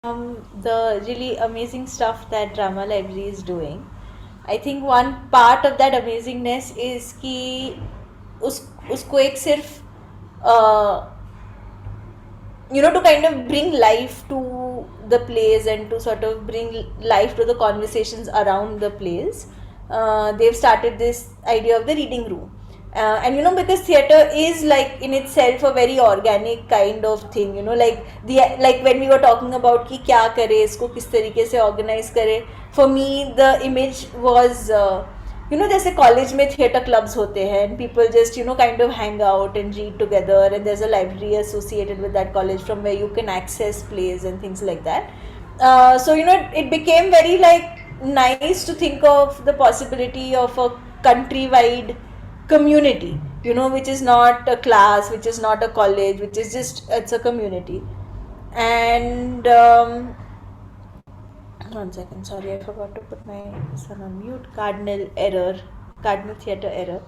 the really amazing stuff that Drama Library is doing. I think one part of that amazingness is कि उसको एक सिर्फ to kind of bring life to the plays and to sort of bring life to the conversations around the plays. They've started this idea of the reading room. And because theater is like in itself a very organic kind of thing, like when we were talking about कि क्या करे इसको किस तरीके से organize करे, for me the image was जैसे college में थिएटर क्लब्स होते हैं and people just kind of hang out and read together and there is a library associated with that college from where you can access plays and things like that so it became very like nice to think of the possibility of a country-wide community, which is not a class, which is not a college, which is just, it's a community. And one second, sorry, I forgot to put my son on mute. Cardinal theater error.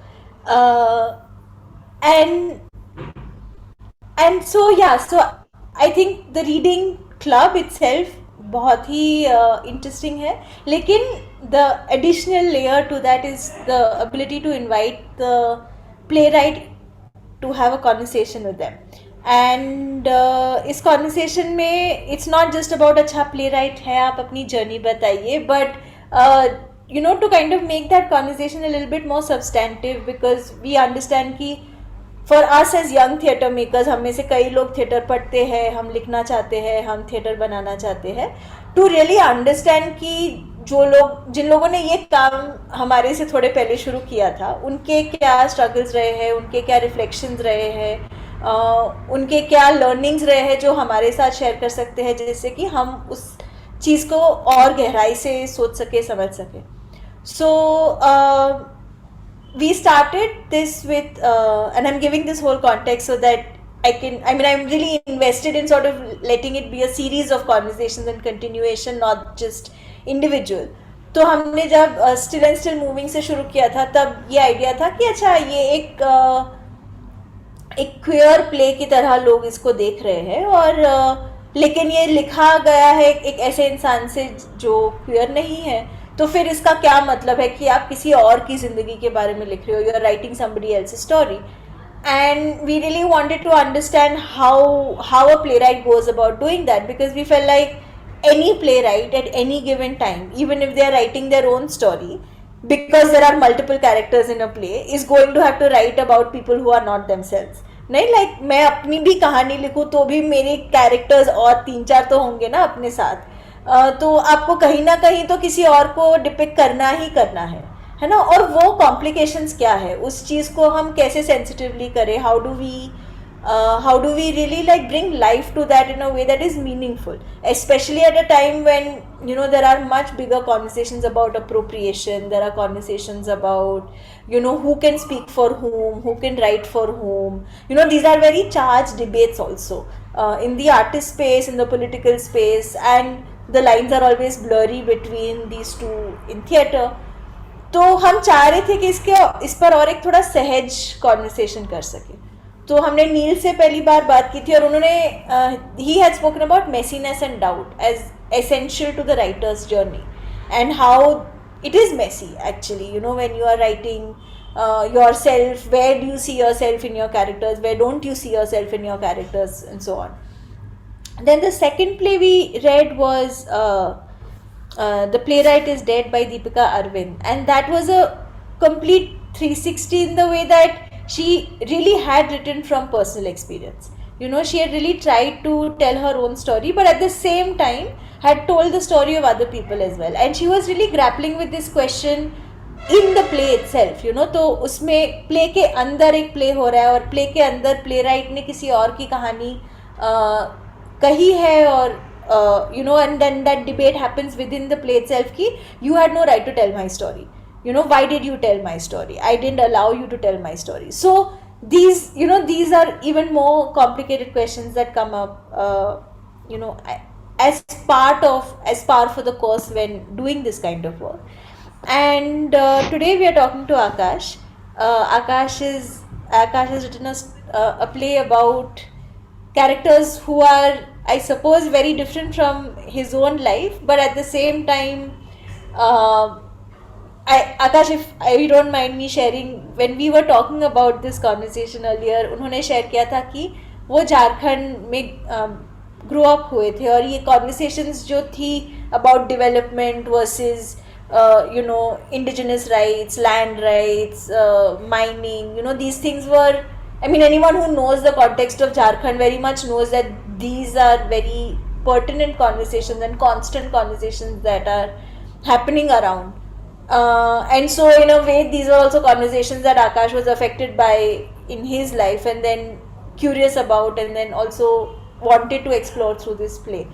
And so I think the reading club itself बहुत ही interesting है, लेकिन the additional layer to that is the ability to invite the playwright to have a conversation with them. And इस conversation में it's not just about अच्छा play right है, आप अपनी journey बताइए, but to kind of make that conversation a little bit more substantive, because we understand कि for us as young theatre makers, हम में से कई लोग थिएटर पढ़ते हैं, हम लिखना चाहते हैं, हम थिएटर बनाना चाहते हैं, to really understand कि जिन लोगों ने ये काम हमारे से थोड़े पहले शुरू किया था, उनके क्या स्ट्रगल्स रहे हैं, उनके क्या रिफ्लेक्शंस रहे हैं, उनके क्या लर्निंग्स रहे हैं जो हमारे साथ शेयर कर सकते हैं, जिससे कि हम उस चीज़ को और गहराई से सोच सके, समझ सके. सो we started this with and I'm giving this whole context so that I'm really invested in sort of letting it be a series of conversations and continuation, not just individual. तो हमने जब स्टिल एंड स्टिल मूविंग से शुरू किया था, तब ये idea था कि अच्छा ये एक क्वियर प्ले की तरह लोग इसको देख रहे हैं, और लेकिन ये लिखा गया है एक ऐसे इंसान से जो क्वियर नहीं है, तो फिर इसका क्या मतलब है कि आप किसी और की ज़िंदगी के बारे में लिख रहे हो, you are writing somebody else story. And we really wanted to understand how a playwright goes about doing that, because we felt like any playwright at any given time, even if they are writing their own story, because there are multiple characters in a play, is going to have to write about people who are not themselves. नहीं like मैं अपनी भी कहानी लिखूँ तो भी मेरे characters और 3-4 तो होंगे ना अपने साथ, तो आपको कहीं ना कहीं तो किसी और को डिपिक्ट करना ही करना है ना. और वो कॉम्प्लिकेशंस क्या है, उस चीज़ को हम कैसे सेंसिटिवली करें, how do we really like bring life to that in a way that is meaningful, especially at a time when there are much bigger conversations about appropriation, there are conversations about who can speak for whom, who can write for whom. These are very charged debates also in the artist space, in the political space, and the lines are always blurry between these two in theatre. तो हम चाह रहे थे कि इस पर और एक थोड़ा सहज कॉन्वर्सेशन कर सके. तो हमने नील से पहली बार बात की थी, और उन्होंने ही had spoken about messiness and doubt as essential to the writer's journey, and how it is messy actually, when you are writing yourself, where do you see yourself in your characters, where don't you see yourself in your characters, and so on. Then the second play we read was The Playwright is Dead by Deepika Arvind, and that was a complete 360 in the way that she really had written from personal experience. She had really tried to tell her own story, but at the same time had told the story of other people as well, and she was really grappling with this question in the play itself. तो उसमें play के अंदर एक play हो रहा है, और play के अंदर प्ले राइट ने किसी और की कहानी कही है, और and then that debate happens within the play itself कि you had no right to tell my story. Why did you tell my story? I didn't allow you to tell my story. So these are even more complicated questions that come up, as par for the course when doing this kind of work. And today we are talking to Akash. Akash has written a play about characters who are I suppose very different from his own life, but at the same time, uh, Akash, if you don't mind me sharing, when we were talking about this conversation earlier, उन्होंने share किया था कि वो झारखंड में grow up हुए थे और ये कॉन्वर्सेशंस जो थी about development versus indigenous rights, land rights, mining, these things were, I mean, anyone who knows the context of Jharkhand very much knows that these are very pertinent conversations and constant conversations that are happening around. And so, in a way, these are also conversations that Akash was affected by in his life and then curious about, and then also wanted to explore through this play.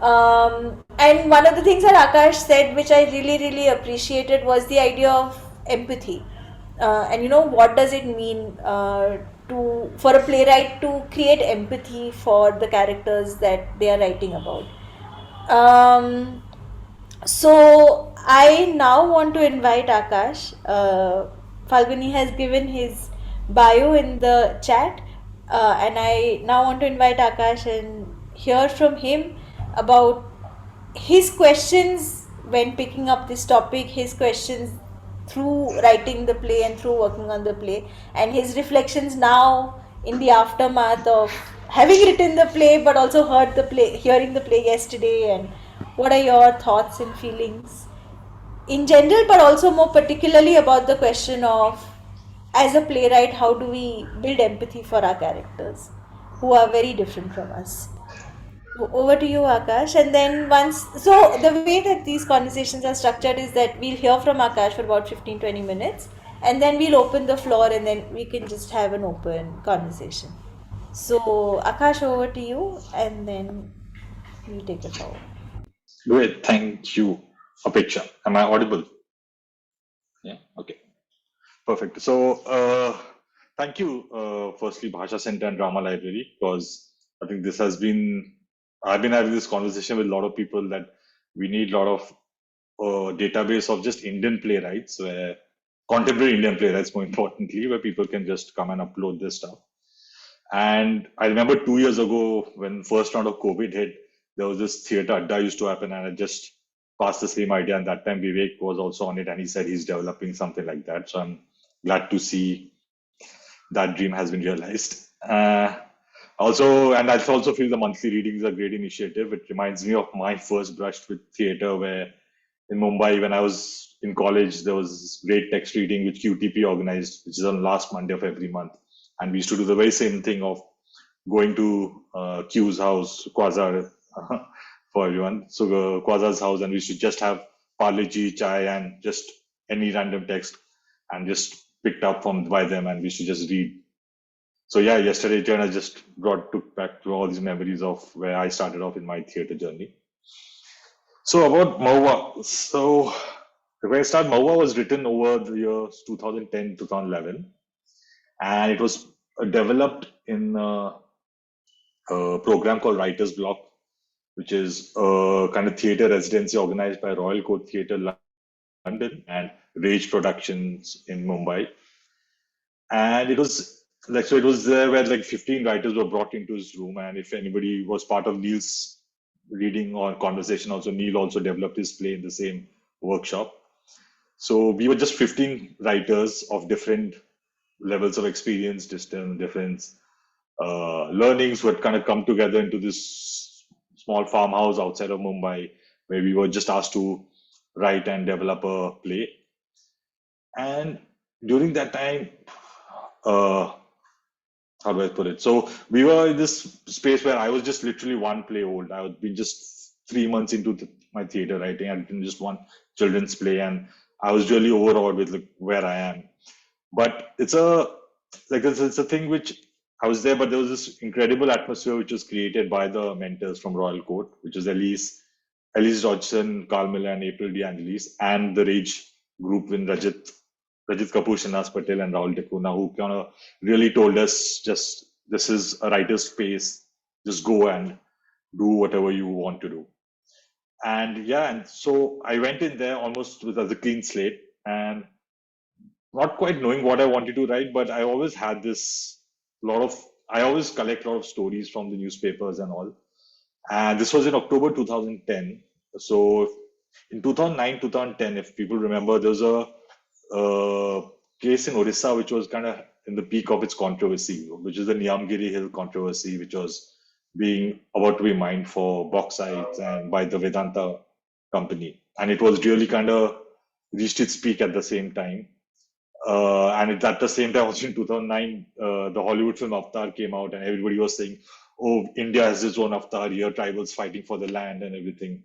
And one of the things that Akash said, which I really, really appreciated, was the idea of empathy. And what does it mean for a playwright to create empathy for the characters that they are writing about? Um, so I now want to invite Akash. Falguni has given his bio in the chat, and I now want to invite Akash and hear from him about his questions when picking up this topic, his questions through writing the play and through working on the play, and his reflections now in the aftermath of having written the play but also hearing the play yesterday. And what are your thoughts and feelings in general, but also more particularly about the question of, as a playwright, how do we build empathy for our characters who are very different from us? Over to you, Akash. And then the way that these conversations are structured is that we'll hear from Akash for about 15-20 minutes, and then we'll open the floor, and then we can just have an open conversation. So, Akash, over to you, and then you take it forward. Great, thank you, Apeksha. Am I audible? Yeah, okay, perfect. So, thank you, firstly, Bhasha Center and Drama Library, because I think I've been having this conversation with a lot of people that we need a lot of database of just Indian playwrights, where contemporary Indian playwrights, more importantly, where people can just come and upload this stuff. And I remember 2 years ago when first round of COVID hit, there was this theater Adda used to happen, and I just passed the same idea. And that time Vivek was also on it, and he said he's developing something like that. So I'm glad to see that dream has been realized. And I also feel the monthly readings are a great initiative. It reminds me of my first brush with theater, where in Mumbai, when I was in college, there was this great text reading which QTP organized, which is on last Monday of every month. And we used to do the very same thing of going to Q's house, Quasar, for everyone. So Quasar's house, and we should just have Parle Ji, chai, and just any random text, and just picked up from by them, and we should just read. So yeah, yesterday Jen, I just took back to all these memories of where I started off in my theater journey. So about Mahua, so when I started, Mahua was written over the years 2010, 2011, and it was developed in a program called Writer's Block, which is a kind of theater residency organized by Royal Court Theatre London and Rage Productions in Mumbai. And it was so it was there where like 15 writers were brought into his room. And if anybody was part of Neil's reading or conversation, also Neil also developed his play in the same workshop. So we were just 15 writers of different levels of experience, different learnings who had kind of come together into this small farmhouse outside of Mumbai, where we were just asked to write and develop a play. And during that time, uh, how do I put it? So we were in this space where I was just literally one play old. I had been just 3 months into my theater writing. I'd been just one children's play, and I was really overawed with like, where I am. But it's a thing which I was there, but there was this incredible atmosphere which was created by the mentors from Royal Court, which was Elise Dodgson, Carl Miller, and April DeAngelis, and the Rage group with Rajit Kapoor, Shanaz Patel, and Rahul Dekuna, who kind of really told us just this is a writer's space, just go and do whatever you want to do. And yeah, and so I went in there almost with as a clean slate and not quite knowing what I wanted to write, but I always had this I always collect a lot of stories from the newspapers and all. And this was in October 2010. So in 2009, 2010, if people remember, there was a case in Orissa which was kind of in the peak of its controversy, which is the Niyamgiri Hill controversy, which was being about to be mined for bauxite and by the Vedanta company. And it was really kind of reached its peak at the same time. And at the same time, also in 2009, the Hollywood film Avatar came out, and everybody was saying, "Oh, India has its own Avatar here, tribals fighting for the land and everything."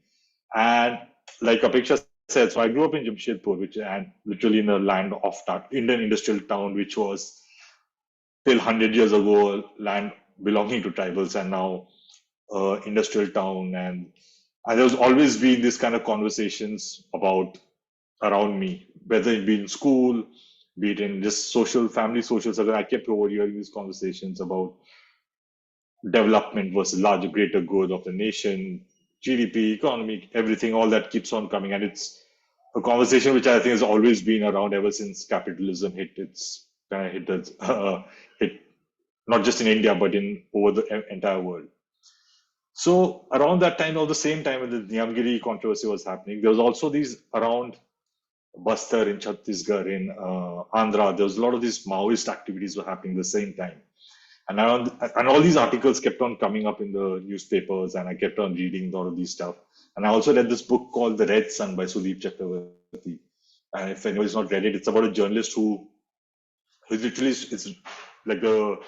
And like Apeksha said, so I grew up in Jamshedpur, which and literally in the land of that Indian industrial town, which was till 100 years ago land belonging to tribals, and now industrial town. And there's always been this kind of conversations about around me, whether it be in school, be it in just social, family social circle. I kept overhearing these conversations about development versus larger, greater good of the nation, GDP, economy, everything, all that keeps on coming. And it's a conversation which I think has always been around ever since capitalism hit its hit not just in India but in over the entire world. So around that time, or the same time when the Niyamgiri controversy was happening, there was also these around Bastar in Chhattisgarh, in Andhra. There was a lot of these Maoist activities were happening at the same time, and all these articles kept on coming up in the newspapers, and I kept on reading a lot of these stuff. And I also read this book called The Red Sun by Sudeep Chakravarti. And if anybody's not read it, it's about a journalist who literally it's like the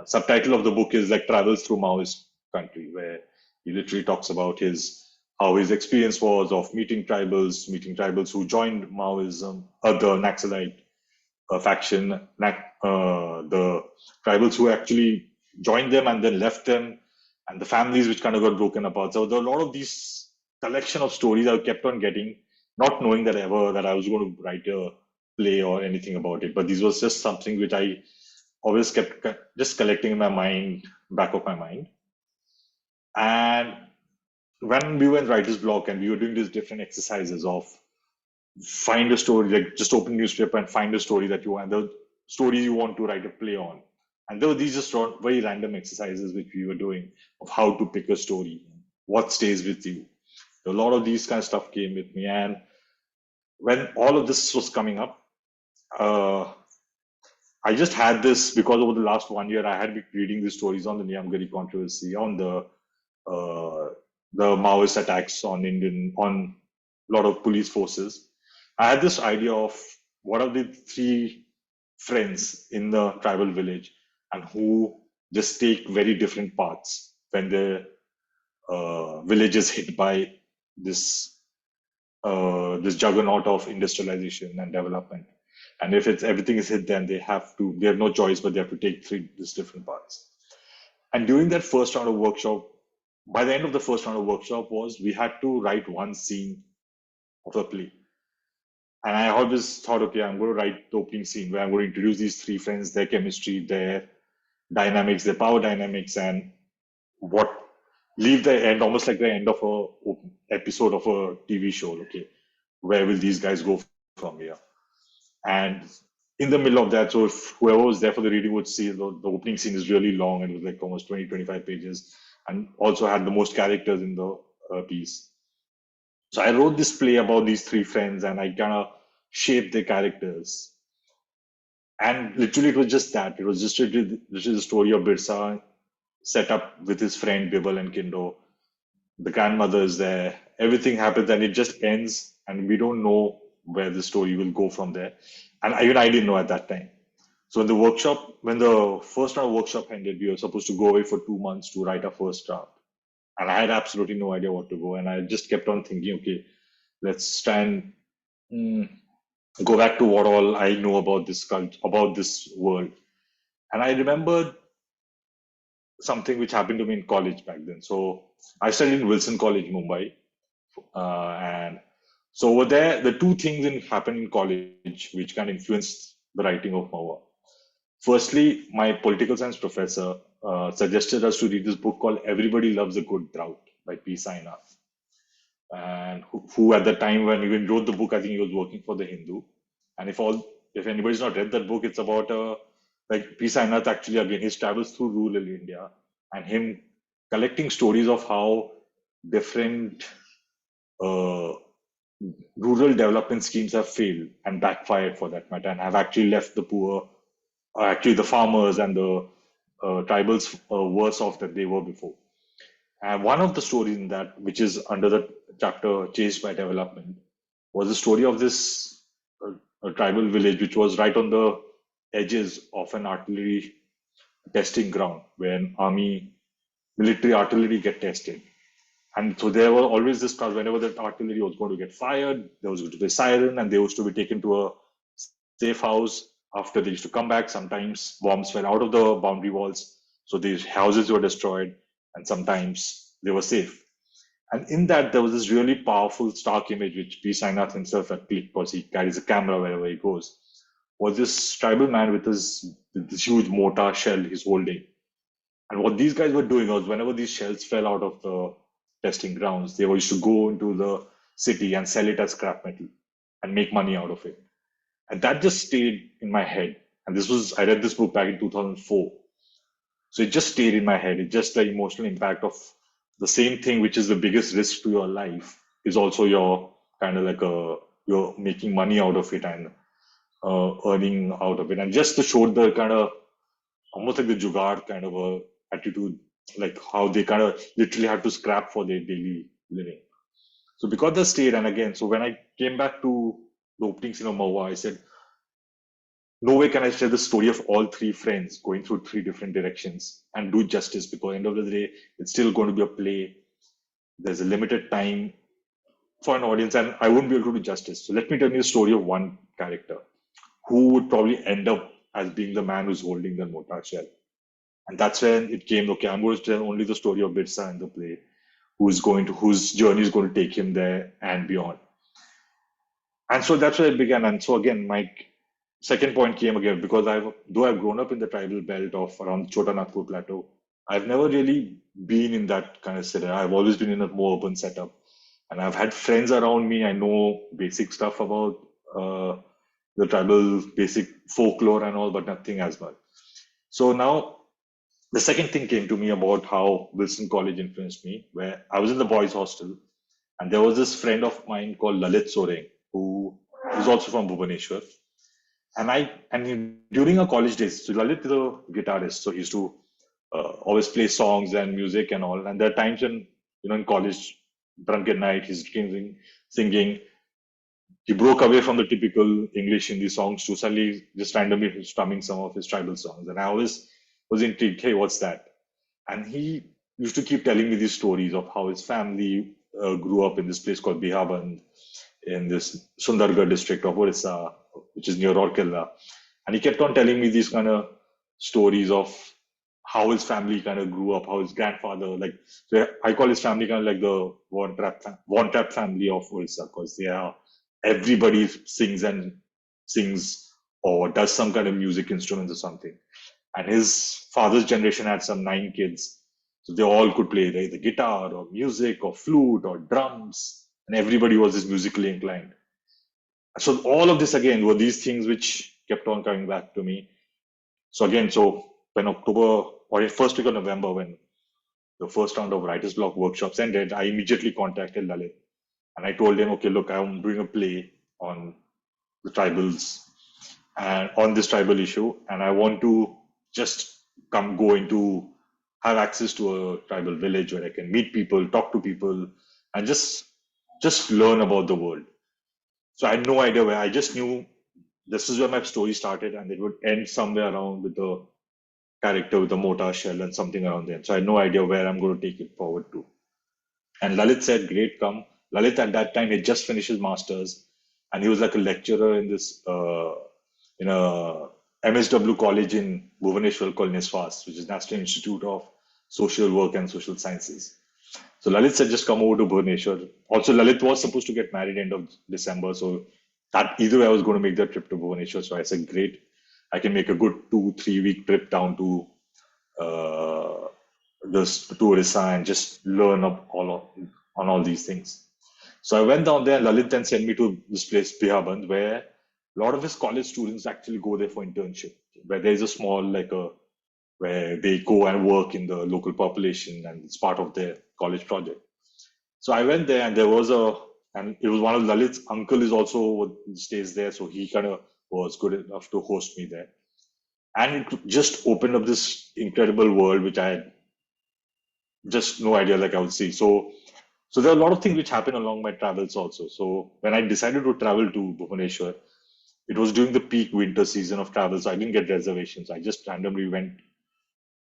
subtitle of the book is like travels through Maoist country, where he literally talks about his how his experience was of meeting tribals who joined Maoism, the Naxalite faction, the tribals who actually joined them and then left them, and the families which kind of got broken apart. So there are a lot of these collection of stories I kept on getting, not knowing that ever that I was going to write a play or anything about it. But this was just something which I always kept just collecting in my mind, back of my mind. And when we were in writer's block and we were doing these different exercises of find a story, like just open newspaper and find a story that you want, the story you want to write a play on. And there were these just very random exercises which we were doing of how to pick a story, what stays with you. A lot of these kind of stuff came with me. And when all of this was coming up, I just had this because over the last 1 year, I had been reading these stories on the Niyamgiri controversy, on the Maoist attacks on a lot of police forces. I had this idea of what are the three friends in the tribal village and who just take very different paths when the village is hit by this juggernaut of industrialization and development. And if it's everything is hit, then they have no choice, but they have to take these different paths. And during that first round of workshop, by the end of the first round of workshop was we had to write one scene of a play. And I always thought, okay, I'm going to write the opening scene where I'm going to introduce these three friends, their chemistry, their dynamics, their power dynamics, and what leave the end almost like the end of a episode of a TV show. Okay, where will these guys go from here? And in the middle of that, so if whoever was there for the reading would see the opening scene is really long and it was like almost 20, 25 pages, and also had the most characters in the piece. So I wrote this play about these three friends and I kind of shaped their characters. And literally, it was just that. It was just the story of Birsa set up with his friend Bibble and Kindo. The grandmother is there. Everything happens and it just ends, and we don't know where the story will go from there. And even I didn't know at that time. So in the workshop, when the first round of workshop ended, we were supposed to go away for 2 months to write our first draft. And I had absolutely no idea what to go. And I just kept on thinking, okay, let's try and go back to what all I know about this about this world. And I remembered something which happened to me in college back then. So I studied in Wilson College, Mumbai, and so over there, the two things that happened in college which can influence the writing of my work. Firstly, my political science professor suggested us to read this book called "Everybody Loves a Good Drought" by P. Sainath, and who at the time when he even wrote the book, I think he was working for the Hindu. And if anybody's not read that book, it's about like P. Sainath actually again his travels through rural India and him collecting stories of how different uh, rural development schemes have failed and backfired for that matter, and have actually left the poor, actually the farmers and the tribals worse off than they were before. And one of the stories in that, which is under the chapter Chased by Development, was the story of this a tribal village which was right on the edges of an artillery testing ground where an army, military artillery get tested. And so there were always this cause whenever the artillery was going to get fired, there was going to be a siren and they used to be taken to a safe house. After they used to come back, sometimes bombs fell out of the boundary walls. So these houses were destroyed and sometimes they were safe. And in that, there was this really powerful, stark image which P. Sainath himself had clicked because he carries a camera wherever he goes. Was this tribal man with this huge mortar shell he's holding. And what these guys were doing was whenever these shells fell out of the testing grounds, they used to go into the city and sell it as scrap metal and make money out of it. And that just stayed in my head. And I read this book back in 2004. So it just stayed in my head. It's just the emotional impact of the same thing, which is the biggest risk to your life, is also your kind of like you're making money out of it and earning out of it. And just to show the kind of almost like the jugaad kind of a attitude, like how they kind of literally had to scrap for their daily living. So because the state, and again, so when I came back to the opening scene of Mawa, I said, no way can I share the story of all three friends going through three different directions and do justice, because at the end of the day, it's still going to be a play. There's a limited time for an audience, and I wouldn't be able to do justice. So let me tell you the story of one character who would probably end up as being the man who's holding the mortar shell. And that's when it came, okay, I'm going to tell only the story of Birsa in the play, whose journey is going to take him there and beyond. And so that's where it began. And so again, my second point came again because though I've grown up in the tribal belt of around Chota Nagpur Plateau, I've never really been in that kind of setup. I've always been in a more urban setup, and I've had friends around me. I know basic stuff about the tribal basic folklore and all, but nothing as much. So now the second thing came to me about how Wilson College influenced me, where I was in the boys' hostel, and there was this friend of mine called Lalit Soreng, who is also from Bhubaneswar. During our college days, so Lalit is a guitarist, so he used to always play songs and music and all. And there are times when, in college, drunk at night, he's singing. He broke away from the typical English Hindi songs to suddenly just randomly strumming some of his tribal songs. And I always was intrigued, hey, what's that? And he used to keep telling me these stories of how his family grew up in this place called Bihaband in this Sundargarh district of Orissa, which is near Rourkela. And he kept on telling me these kind of stories of how his family kind of grew up, how his grandfather, so I call his family kind of like the Von Trapp family of Orissa, because everybody sings or does some kind of music instruments or something. And his father's generation had some 9 kids. So they all could play either guitar or music or flute or drums. And everybody was this musically inclined. So all of this again were these things which kept on coming back to me. So again, when October or first week of November, when the first round of writer's block workshops ended, I immediately contacted Lalit. And I told him, okay, look, I'm doing a play on the tribals and on this tribal issue. And I want to just have access to a tribal village where I can meet people, talk to people, and just learn about the world. So I had no idea where. I just knew this is where my story started, and it would end somewhere around with the character with the mortar shell and something around there. So I had no idea where I'm going to take it forward to. And Lalit said, "Great, come." Lalit at that time had just finished his masters, and he was like a lecturer in this in a MSW college in Bhubaneswar called NISFAS, which is National Institute of Social Work and Social Sciences. So Lalit said, just come over to Bhubaneswar. Also, Lalit was supposed to get married end of December. So that either way, I was going to make that trip to Bhubaneswar. So I said, great. I can make a good 2-3 week trip down to Orissa and just learn on all these things. So I went down there, and Lalit then sent me to this place, Bihaband, where a lot of his college students actually go there for internship, where there's a small, like a where they go and work in the local population and it's part of their college project. So I went there and and it was one of Lalit's uncle is also stays there. So he kind of was good enough to host me there. And it just opened up this incredible world, which I had just no idea like I would see. So there are a lot of things which happen along my travels also. So when I decided to travel to Bhubaneswar, it was during the peak winter season of travel, so I didn't get reservations. I just randomly went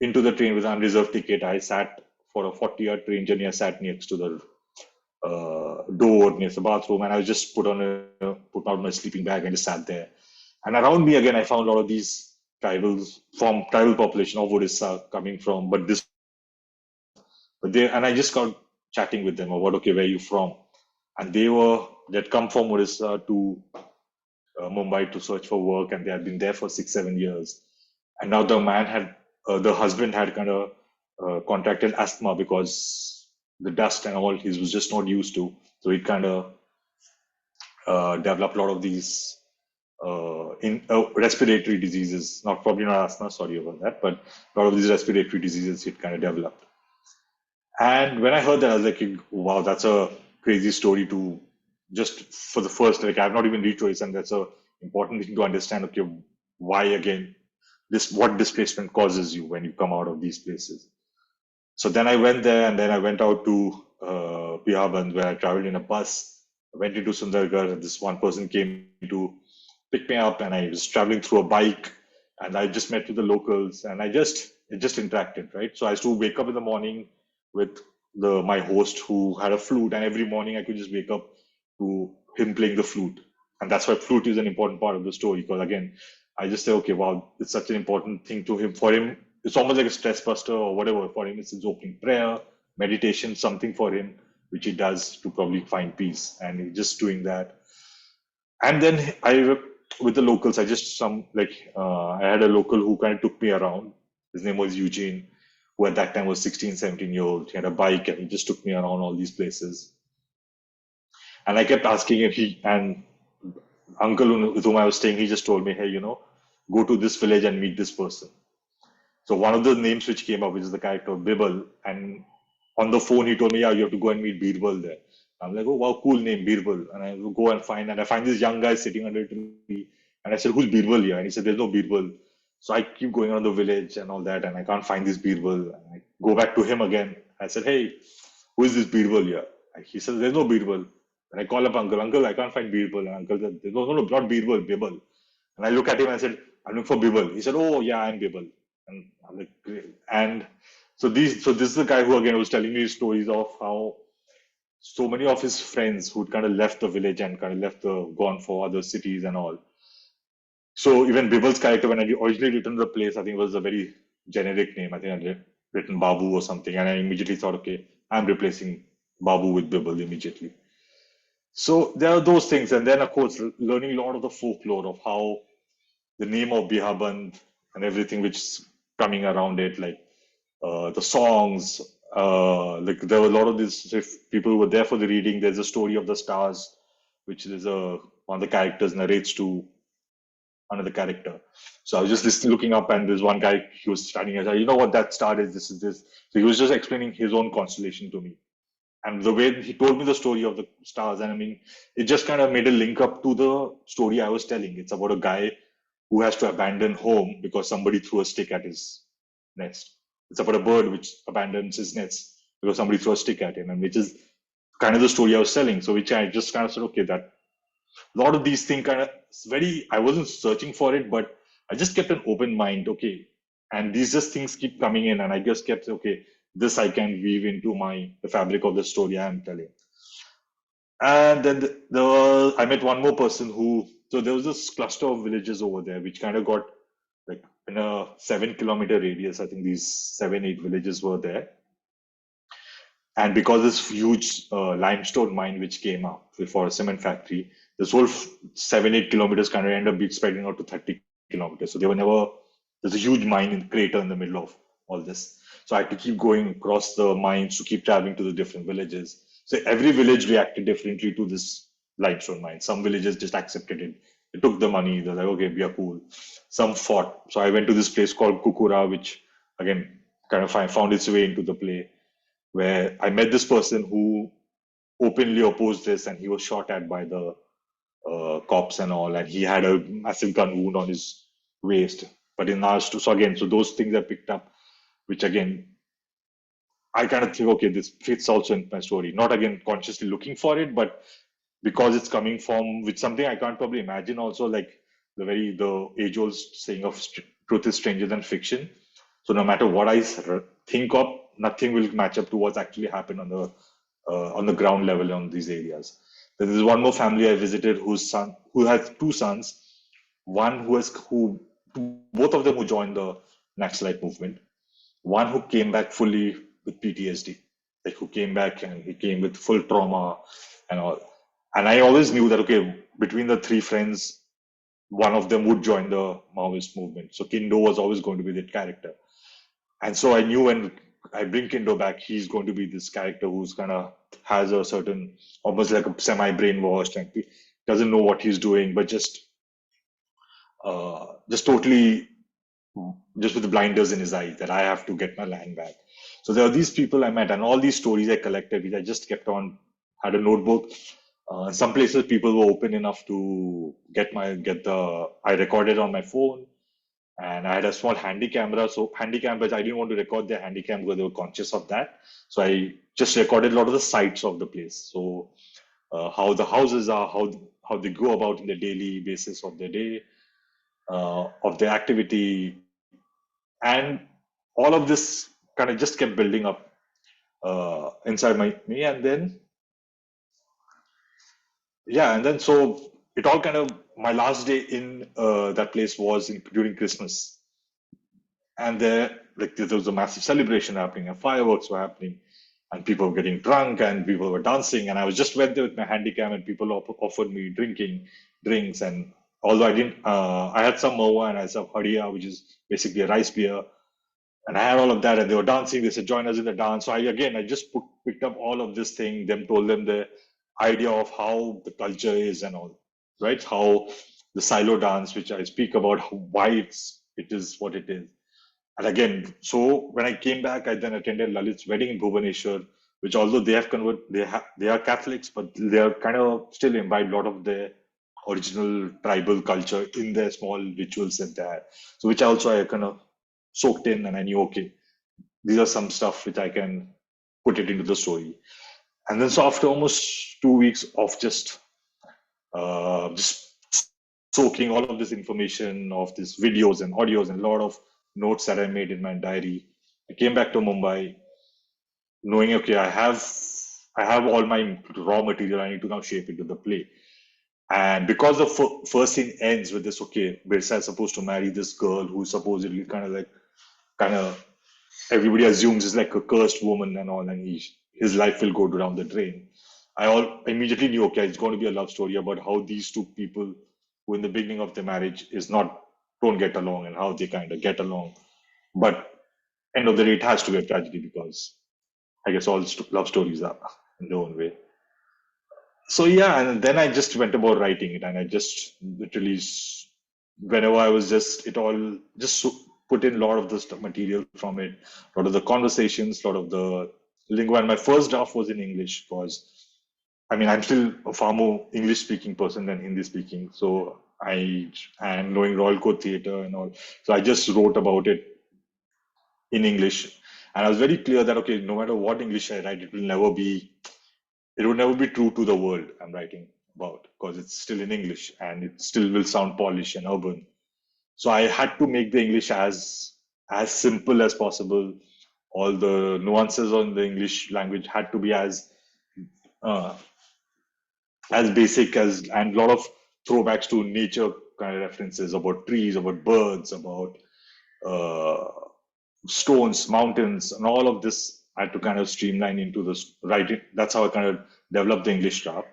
into the train with an unreserved ticket. I sat for a 40-hour train journey. I sat next to the door near the bathroom, and I was just put out my sleeping bag and just sat there. And around me again, I found a lot of these tribal population of Odisha coming from, and I just got chatting with them about, okay, where are you from? And they'd come from Odisha to Mumbai to search for work, and they had been there for 6, 7 years. And now the husband had kind of contracted asthma because the dust and all he was just not used to. So he kind of developed a lot of these in respiratory diseases. Probably not asthma, sorry about that, but a lot of these respiratory diseases it kind of developed. And when I heard that, I was like, wow, that's a crazy story to just for the first, like, I've not even reached Odisha, and that's a important thing to understand. Okay, why again, what displacement causes you when you come out of these places. So then I went there, and then I went out to Pihaband, where I traveled in a bus. I went into Sundargarh, and this one person came to pick me up, and I was traveling through a bike, and I just met with the locals, and it just interacted, right? So I used to wake up in the morning with my host who had a flute, and every morning I could just wake up to him playing the flute, and that's why flute is an important part of the story. Because again, I just say, okay, wow, it's such an important thing to him. For him, it's almost like a stress buster or whatever. For him, it's his opening prayer, meditation, something for him which he does to probably find peace, and he's just doing that. And then with the locals, I had a local who kind of took me around. His name was Eugene, who at that time was 16, 17 year old. He had a bike and he just took me around all these places. And I kept asking him, and uncle with whom I was staying, he just told me, hey, go to this village and meet this person. So one of the names which came up, which is the character of Birbal, and on the phone he told me, yeah, you have to go and meet Birbal there. I'm like, oh wow, cool name, Birbal. And I go and I find this young guy sitting under a tree. And I said, who's Birbal here? And he said, there's no Birbal. So I keep going around the village and all that, and I can't find this Birbal. And I go back to him again. I said, hey, who is this Birbal here? And he says, there's no Birbal. And I call up uncle, I can't find Birbal. And uncle said, no, not Birbal, Birbal. And I look at him and I said, I'm looking for Birbal. He said, oh yeah, I'm Birbal. And I'm like, great. And so this is the guy who again was telling me stories of how so many of his friends who'd kind of left the village and kind of gone for other cities and all. So even Bibal's character, when I originally written the place, I think it was a very generic name. I think I'd written Babu or something, and I immediately thought, okay, I'm replacing Babu with Bibal immediately. So there are those things, and then of course learning a lot of the folklore of how the name of Bihaband and everything which is coming around it, like the songs. Like there were a lot of this. If people were there for the reading, there's a story of the stars, which is one of the characters narrates to another character. So I was just looking up, and there's one guy he was standing. I said, you know what that star is? This is this. So he was just explaining his own constellation to me, and the way he told me the story of the stars, and I mean, it just kind of made a link up to the story I was telling. It's about a guy who has to abandon home because somebody threw a stick at his nest. It's about a bird which abandons his nest because somebody threw a stick at him, and which is kind of the story I was telling. So which I just kind of said, okay, that a lot of these things kind of I wasn't searching for it, but I just kept an open mind. Okay. And these just things keep coming in, and I just kept, okay, this I can weave into the fabric of the story I am telling. And then I met one more person so there was this cluster of villages over there, which kind of got like in a 7 kilometer radius. I think these 7, 8 villages were there. And because this huge limestone mine which came up for a cement factory, this whole 7, 8 kilometers kind of ended up being spreading out to 30 kilometers. So there's a huge mine in crater in the middle of all this. So I had to keep going across the mines to keep traveling to the different villages. So every village reacted differently to this limestone mine. Some villages just accepted it. They took the money. They're like, okay, we are cool. Some fought. So I went to this place called Kukura, which again kind of found its way into the play, where I met this person who openly opposed this, and he was shot at by the cops and all, and he had a massive gun wound on his waist. But in ours, so again, so those things are picked up, which again I kind of think, okay, this fits also in my story. Not again consciously looking for it, but because it's coming from with something I can't probably imagine. Also, like the age old saying of truth is stranger than fiction. So no matter what I think of, nothing will match up to what's actually happened on the ground level on these areas. There is one more family I visited who has two sons, one who both of them who joined the Naxalite movement, one who came back fully with PTSD, like who came back and he came with full trauma and all. And I always knew that, okay, between the three friends, one of them would join the Maoist movement. So Kindo was always going to be that character. And so I knew when I bring Kindo back, he's going to be this character who's kind of has a certain, almost like a semi brainwashed and doesn't know what he's doing, but just totally just with the blinders in his eyes that I have to get my land back. So there are these people I met and all these stories I collected, which I just kept on, had a notebook. In some places, people were open enough to I recorded on my phone, and I had a small handy camera. So handy cameras, I didn't want to record their handy cam because they were conscious of that. So I just recorded a lot of the sights of the place. So how the houses are, how they go about in the daily basis of their day, of their activity, and all of this kind of just kept building up inside me, and then so it all kind of my last day in that place was during Christmas, and there was a massive celebration happening, and fireworks were happening, and people were getting drunk, and people were dancing, and I was just went there with my handycam, and people offered me drinks, and although I didn't, I had some mowa and I had some hadia, which is basically a rice beer. And I had all of that, and they were dancing. They said, "Join us in the dance." So I just picked up all of this thing. Them told them the idea of how the culture is and all, right? How the silo dance, which I speak about, why it is what it is. And again, so when I came back, I then attended Lalit's wedding in Bhubaneswar, which although they have converted, they are Catholics, but they are kind of still imbibe a lot of their original tribal culture in their small rituals that they had. So which also I kind of soaked in, and I knew, okay, these are some stuff which I can put it into the story. And then so after almost 2 weeks of just soaking all of this information of these videos and audios and a lot of notes that I made in my diary, I came back to Mumbai knowing, okay, I have all my raw material. I need to now shape it to the play. And because the first scene ends with this, okay, Birsa is supposed to marry this girl who supposedly kind of everybody assumes is like a cursed woman and all, and his life will go down the drain. Immediately knew, okay, it's going to be a love story about how these two people, who in the beginning of the marriage don't get along, and how they kind of get along. But end of the day, it has to be a tragedy because I guess all love stories are in their own way. So yeah, and then I just went about writing it, and I just literally, whenever I was just it all just put in a lot of the material from it, a lot of the conversations, a lot of the lingo. And my first draft was in English because I mean I'm still a far more English speaking person than Hindi speaking. So I and knowing Royal Court Theatre and all, so I just wrote about it in English, and I was very clear that okay, no matter what English I write, it will never be true to the world I'm writing about because it's still in English and it still will sound polished and urban. So I had to make the English as simple as possible. All the nuances on the English language had to be uh, as basic as, and a lot of throwbacks to nature kind of references about trees, about birds, about uh, stones, mountains, and all of this. I had to kind of streamline into this writing. That's how I kind of developed the English draft.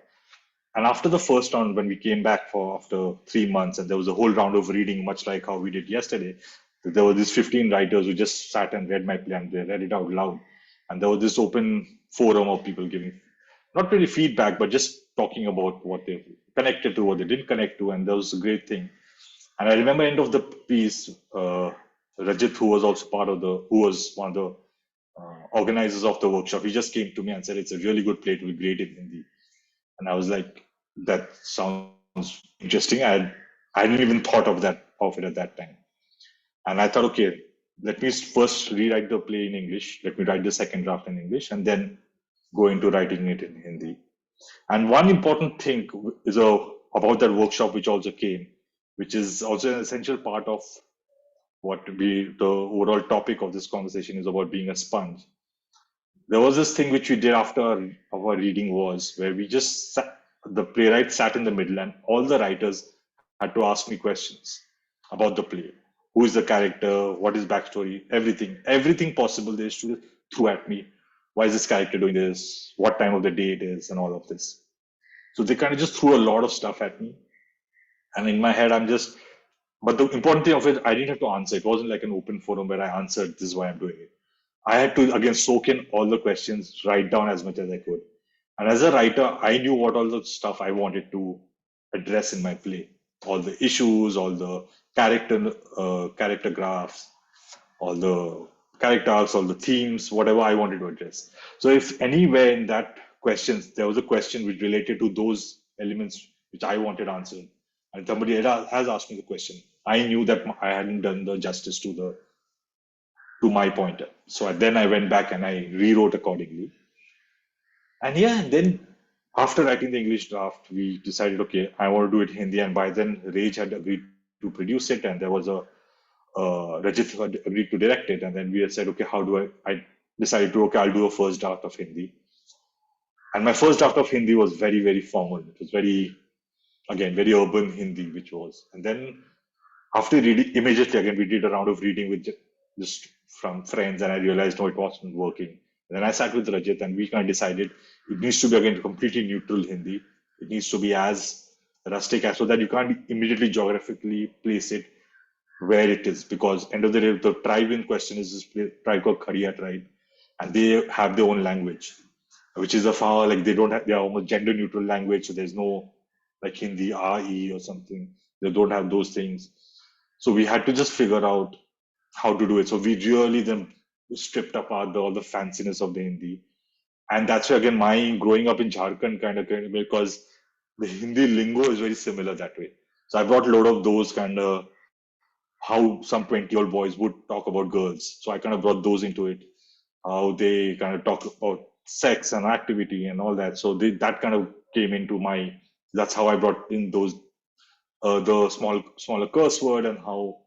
And after the first round, when we came back for after 3 months, and there was a whole round of reading, much like how we did yesterday, there were these 15 writers who just sat and read my play, and they read it out loud. And there was this open forum of people giving not really feedback, but just talking about what they connected to, what they didn't connect to, and that was a great thing. And I remember end of the piece, Rajit, who was also who was one of the organizers of the workshop, he just came to me and said, "It's a really good play. It will be great in Hindi." And I was like, "That sounds interesting." I hadn't even thought of it at that time. And I thought, okay, let me first rewrite the play in English. Let me write the second draft in English, and then go into writing it in Hindi. And one important thing is about that workshop, which also came, which is also an essential part of the overall topic of this conversation is about being a sponge. There was this thing which we did after our reading was where the playwright sat in the middle and all the writers had to ask me questions about the play. Who is the character? What is backstory? Everything possible they should throw at me. Why is this character doing this? What time of the day it is and all of this. So they kind of just threw a lot of stuff at me. And in my head, but the important thing of it, I didn't have to answer. It wasn't like an open forum where I answered, this is why I'm doing it. I had to, again, soak in all the questions, write down as much as I could. And as a writer, I knew what all the stuff I wanted to address in my play. All the issues, all the character graphs, all the character arcs, all the themes, whatever I wanted to address. So if anywhere in that questions, there was a question which related to those elements which I wanted answered, and somebody has asked me the question, I knew that I hadn't done the justice to my pointer. So then I went back and I rewrote accordingly. And yeah, and then after writing the English draft, we decided, okay, I want to do it in Hindi. And by then, Rage had agreed to produce it, and there was Rajit had agreed to direct it. And then we had said, okay, how do I decided to, okay, I'll do a first draft of Hindi. And my first draft of Hindi was very, very formal. It was again, very urban Hindi, which was. And then after reading, immediately again, we did a round of reading with just from friends, and I realized, no, it wasn't working. And then I sat with Rajit, and we kind of decided it needs to be again completely neutral Hindi. It needs to be as rustic as so that you can't immediately geographically place it where it is, because end of the day, the tribe in question is this tribe called Khadiya tribe, and they have their own language, which is a far like they don't have they are almost gender neutral language, so there's no like Hindi RE or something. They don't have those things. So we had to just figure out how to do it. So we really then stripped apart all the fanciness of the Hindi. And that's why, again, my growing up in Jharkhand kind of because the Hindi lingo is very similar that way. So I brought a lot of those kind of how some 20-year-old boys would talk about girls. So I kind of brought those into it, how they kind of talk about sex and activity and all that. So that kind of came into that's how I brought in the smaller curse word and how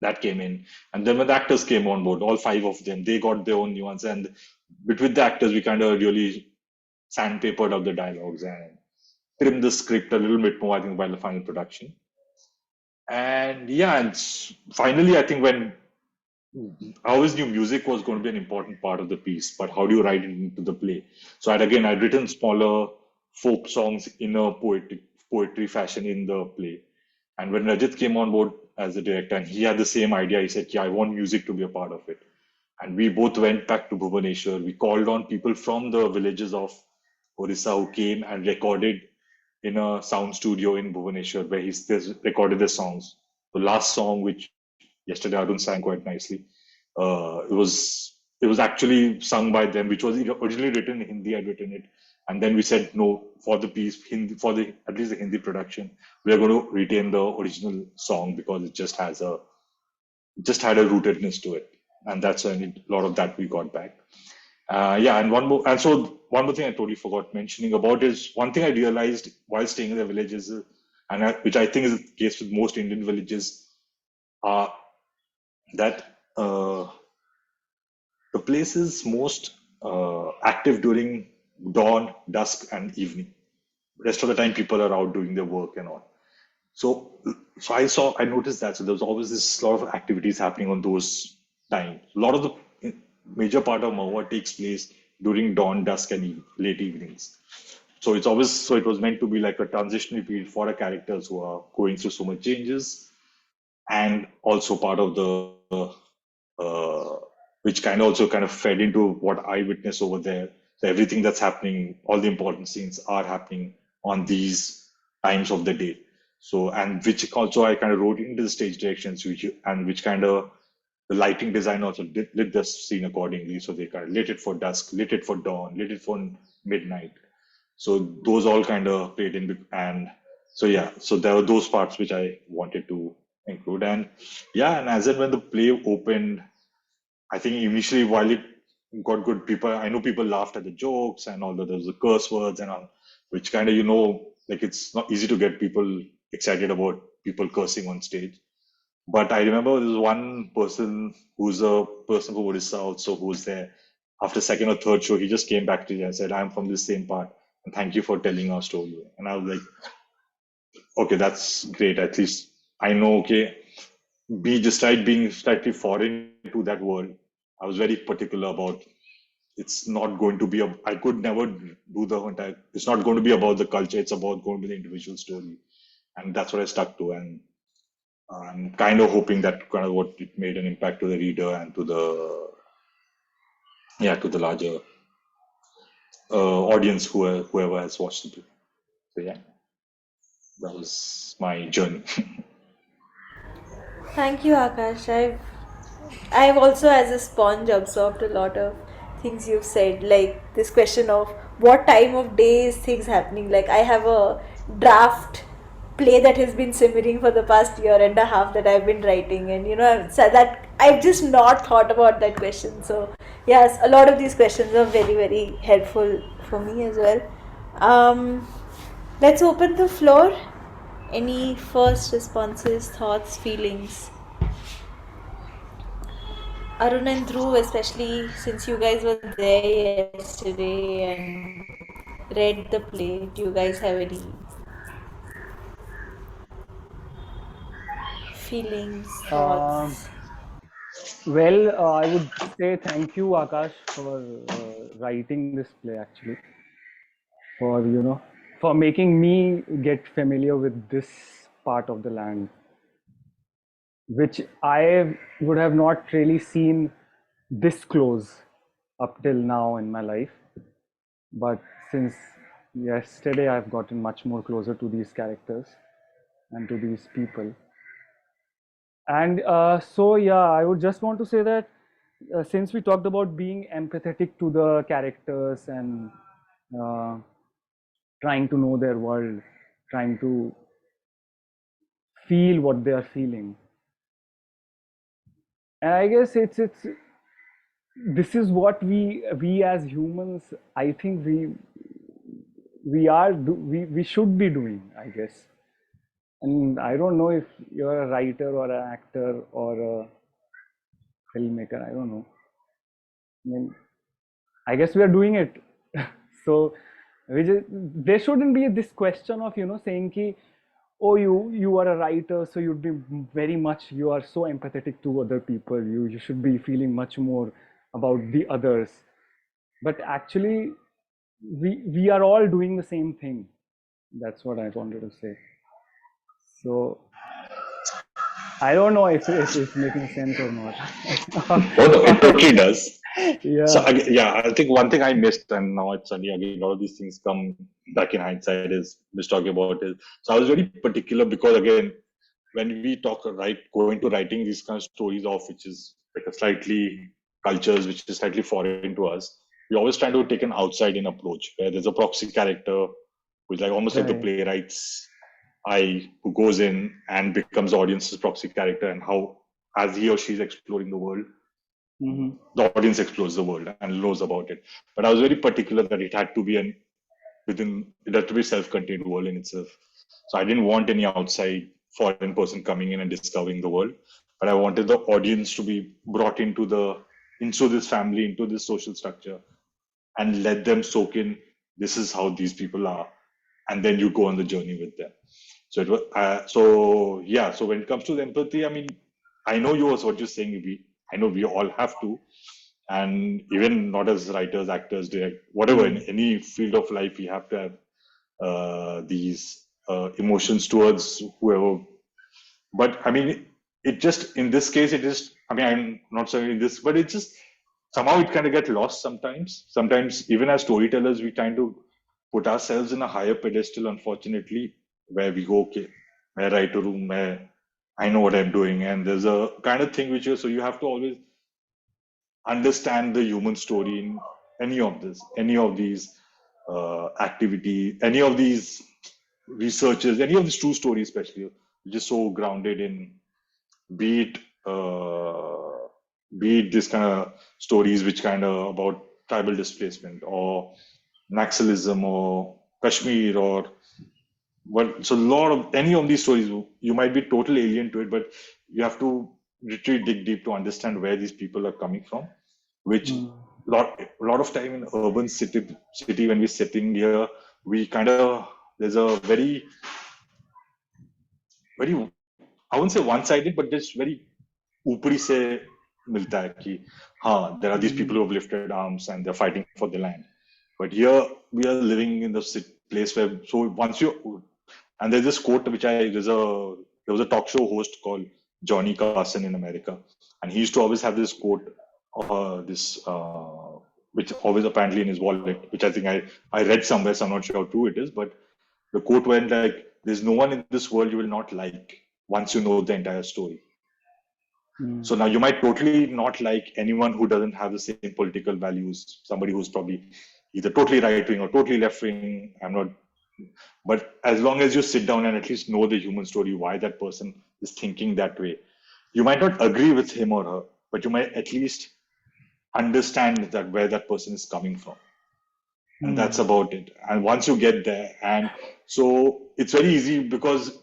that came in. And then when the actors came on board, all five of them, they got their own nuance. And with the actors, we kind of really sandpapered up the dialogues and trimmed the script a little bit more, I think, by the final production. And yeah, and finally, I think when I always knew music was going to be an important part of the piece, but how do you write it into the play? So I'd written smaller folk songs in a poetry fashion in the play. And when Rajat came on board as the director, and he had the same idea, he said, "Yeah, I want music to be a part of it." And we both went back to Bhubaneswar. We called on people from the villages of Orissa who came and recorded in a sound studio in Bhubaneswar where they recorded the songs. The last song, which yesterday Arun sang quite nicely, it was actually sung by them, which was originally written in Hindi. I'd written it, and then we said no for the piece, Hindi, for the at least the Hindi production, we are going to retain the original song because it just had a rootedness to it, and that's why a lot of that we got back. Yeah, and one more thing I totally forgot mentioning about is one thing I realized while staying in the villages, which I think is the case with most Indian villages, uh, that the place is most active during dawn, dusk, and evening. Rest of the time, people are out doing their work and all. So, I noticed that. So there was always this lot of activities happening on those times. A lot of the major part of Mahua takes place during dawn, dusk, and late evenings. So it was meant to be like a transitional period for the characters who are going through so much changes, and also part of uh, which kind of also kind of fed into what I witnessed over there. So everything that's happening, all the important scenes are happening on these times of the day. So, and which also I kind of wrote into the stage directions, which kind of the lighting design also lit the scene accordingly. So they kind of lit it for dusk, lit it for dawn, lit it for midnight. So those all kind of played in, and so yeah, so there were those parts which I wanted to include, and yeah, and as and when the play opened, I think initially while it got good, people I know people laughed at the jokes and all there was the curse words and all, which kind of like it's not easy to get people excited about people cursing on stage. But I remember there was one person who's a person from Odisha also who was there after second or third show. He just came back to me and said, "I'm from this same part, and thank you for telling our story." And I was like, "Okay, that's great. At least I know. Okay, be despite being slightly foreign to that world, I was very particular about it's not going to be a I could never do the entire it's not going to be about the culture, it's about going to be the individual story. And that's what I stuck to. And I'm kind of hoping that kind of what it made an impact to the reader and to the larger audience whoever has watched it. So yeah, that was my journey. Thank you, Akash. I've also, as a sponge, absorbed a lot of things you've said, like this question of what time of day is things happening. Like, I have a draft play that has been simmering for the past year and a half that I've been writing, and so that I've just not thought about that question. So, yes, a lot of these questions are very, very helpful for me as well. Um, let's open the floor. Any first responses, thoughts, feelings? Arun and Dhruv, especially since you guys were there yesterday and read the play, do you guys have any feelings, Um, thoughts? I would say thank you, Akash, for writing this play. Actually, for for making me get familiar with this part of the land, which I would have not really seen this close up till now in my life. But since yesterday, I've gotten much more closer to these characters and to these people. And yeah, I would just want to say that since we talked about being empathetic to the characters and uh, trying to know their world, trying to feel what they are feeling, and I guess it's this is what we as humans, I think we should be doing, I guess. And I don't know if you're a writer or an actor or a filmmaker. I don't know. I mean, I guess we are doing it. So there shouldn't be this question of saying ki, oh, you are a writer, so you'd be very much, you are so empathetic to other people. You should be feeling much more about the others. But actually, we are all doing the same thing. That's what I wanted to say. So I don't know if it's making sense or not. Oh no, it totally does. So Yeah. yeah, I think one thing I missed, and now it's suddenly again a lot of these things come back in hindsight is just talking about it. So I was very particular because again, when we talk going to writing these kind of stories off, which is like a slightly cultures which is slightly foreign to us, we always try to take an outside in approach where there's a proxy character who's like almost like the Right. playwright's eye who goes in and becomes the audience's proxy character, and how as he or she is exploring the world, Mm-hmm. the audience explores the world and knows about it. But I was very particular that it had to be it had to be a self-contained world in itself. So I didn't want any outside foreign person coming in and discovering the world, but I wanted the audience to be brought into this family, into this social structure, and let them soak in. This is how these people are, and then you go on the journey with them. So it was yeah. So when it comes to the empathy, I mean, I know what you're saying. I know we all have to, and even not as writers, actors, direct, whatever in Mm. any field of life, we have to have these emotions towards whoever. But I mean, it just in this case, it is. I mean, I'm not saying this, but it just somehow it kind of get lost sometimes. Sometimes even as storytellers, we tend to put ourselves in a higher pedestal, unfortunately, where we go, okay, मैं writer हूँ, मैं I know what I'm doing, and there's a kind of thing which so you have to always understand the human story in any of these activity, any of these researches, any of these true stories, especially, which is so grounded in be it uh, be it this kind of stories which kind of about tribal displacement or Naxalism or Kashmir or what. So a lot of any of these stories, you might be total alien to it, but you have to literally dig deep to understand where these people are coming from. Which lot of time in urban city when we're sitting here, we kind of there's a very I wouldn't say one-sided, but just very ऊपरी से मिलता है कि हाँ there are these people who have lifted arms and they're fighting for the land. But here we are living in the place where so once you and there's this quote which there was a talk show host called Johnny Carson in America, and he used to always have this quote, this which always apparently in his wallet, which I think I read somewhere, so I'm not sure how true it is, but the quote went like, "There's no one in this world you will not like once you know the entire story." So now you might totally not like anyone who doesn't have the same political values, somebody who's probably either totally right wing or totally left wing. I'm not, but as long as you sit down and at least know the human story, why that person is thinking that way, you might not agree with him or her, but you might at least understand that where that person is coming from. And that's about it. And once you get there, and so it's very easy because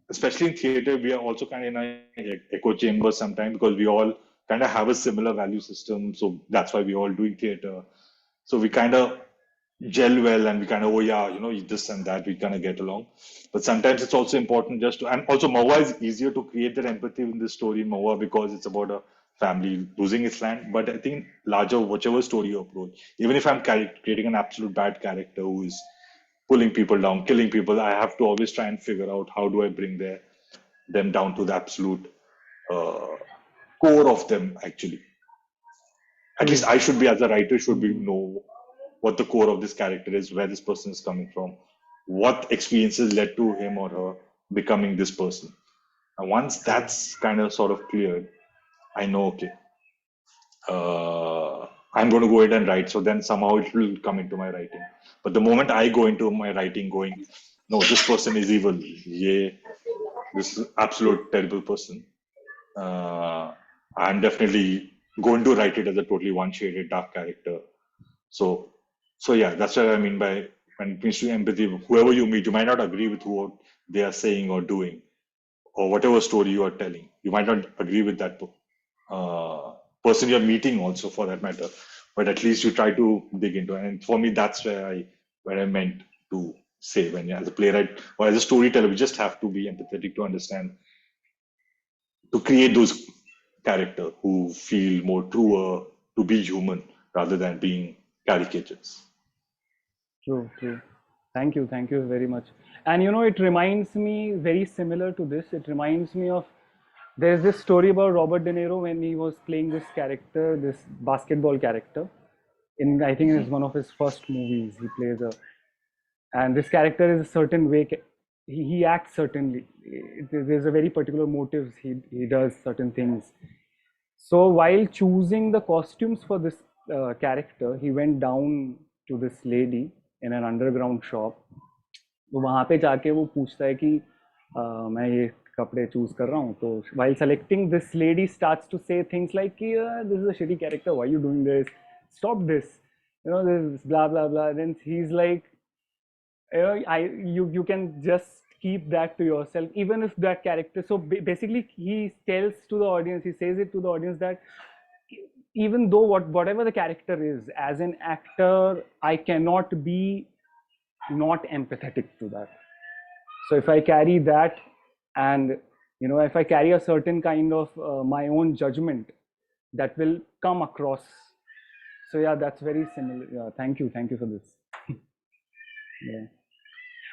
especially in theater, we are also kind of in an echo chamber sometimes because we all kind of have a similar value system. So that's why we're all doing theater. So we kind of gel well and we kind of, oh yeah, this and that, we kind of get along. But sometimes it's also important just to, and also Mawa is easier to create that empathy in this story in Mawa because it's about a family losing its land. But I think larger, whichever story you approach, even if I'm creating an absolute bad character who is pulling people down, killing people, I have to always try and figure out how do I bring them down to the absolute uh, core of them. Actually, at least I should be as a writer should be know what the core of this character is, where this person is coming from, what experiences led to him or her becoming this person. And once that's kind of sort of cleared, I know okay, I'm going to go ahead and write. So then somehow it will come into my writing. But the moment I go into my writing going, no, this person is evil. Yeah, this is absolute terrible person. I'm definitely going to write it as a totally one-shaded dark character. So yeah, that's what I mean by when it means to empathy. Whoever you meet, you might not agree with what they are saying or doing, or whatever story you are telling. You might not agree with that person you're meeting, also for that matter. But at least you try to dig into it. And for me, that's where I meant to say when as a playwright or as a storyteller, we just have to be empathetic to understand to create those characters who feel more truer, to be human rather than being caricatures. True. Thank you very much. And it reminds me very similar to this. It reminds me of there's this story about Robert De Niro when he was playing this character, this basketball character. I think it's one of his first movies. He plays and this character is a certain way. He acts certainly. There's a very particular motives. He does certain things. So while choosing the costumes for this character, he went down to this lady in an underground shop. तो वहाँ पे जाके वो पूछता है कि मैं ये कपड़े चूज कर रहा हूँ तो while selecting this lady starts to say things like this is a shitty character, why are you doing this, stop this, this blah blah blah. Then he's like, you can just keep that to yourself, even if that character. So basically he tells to the audience, he says it to the audience that even though whatever the character is, as an actor I cannot be not empathetic to that. So if I carry that, and if I carry a certain kind of my own judgment, that will come across. So yeah, that's very similar. Yeah, thank you for this. Yeah.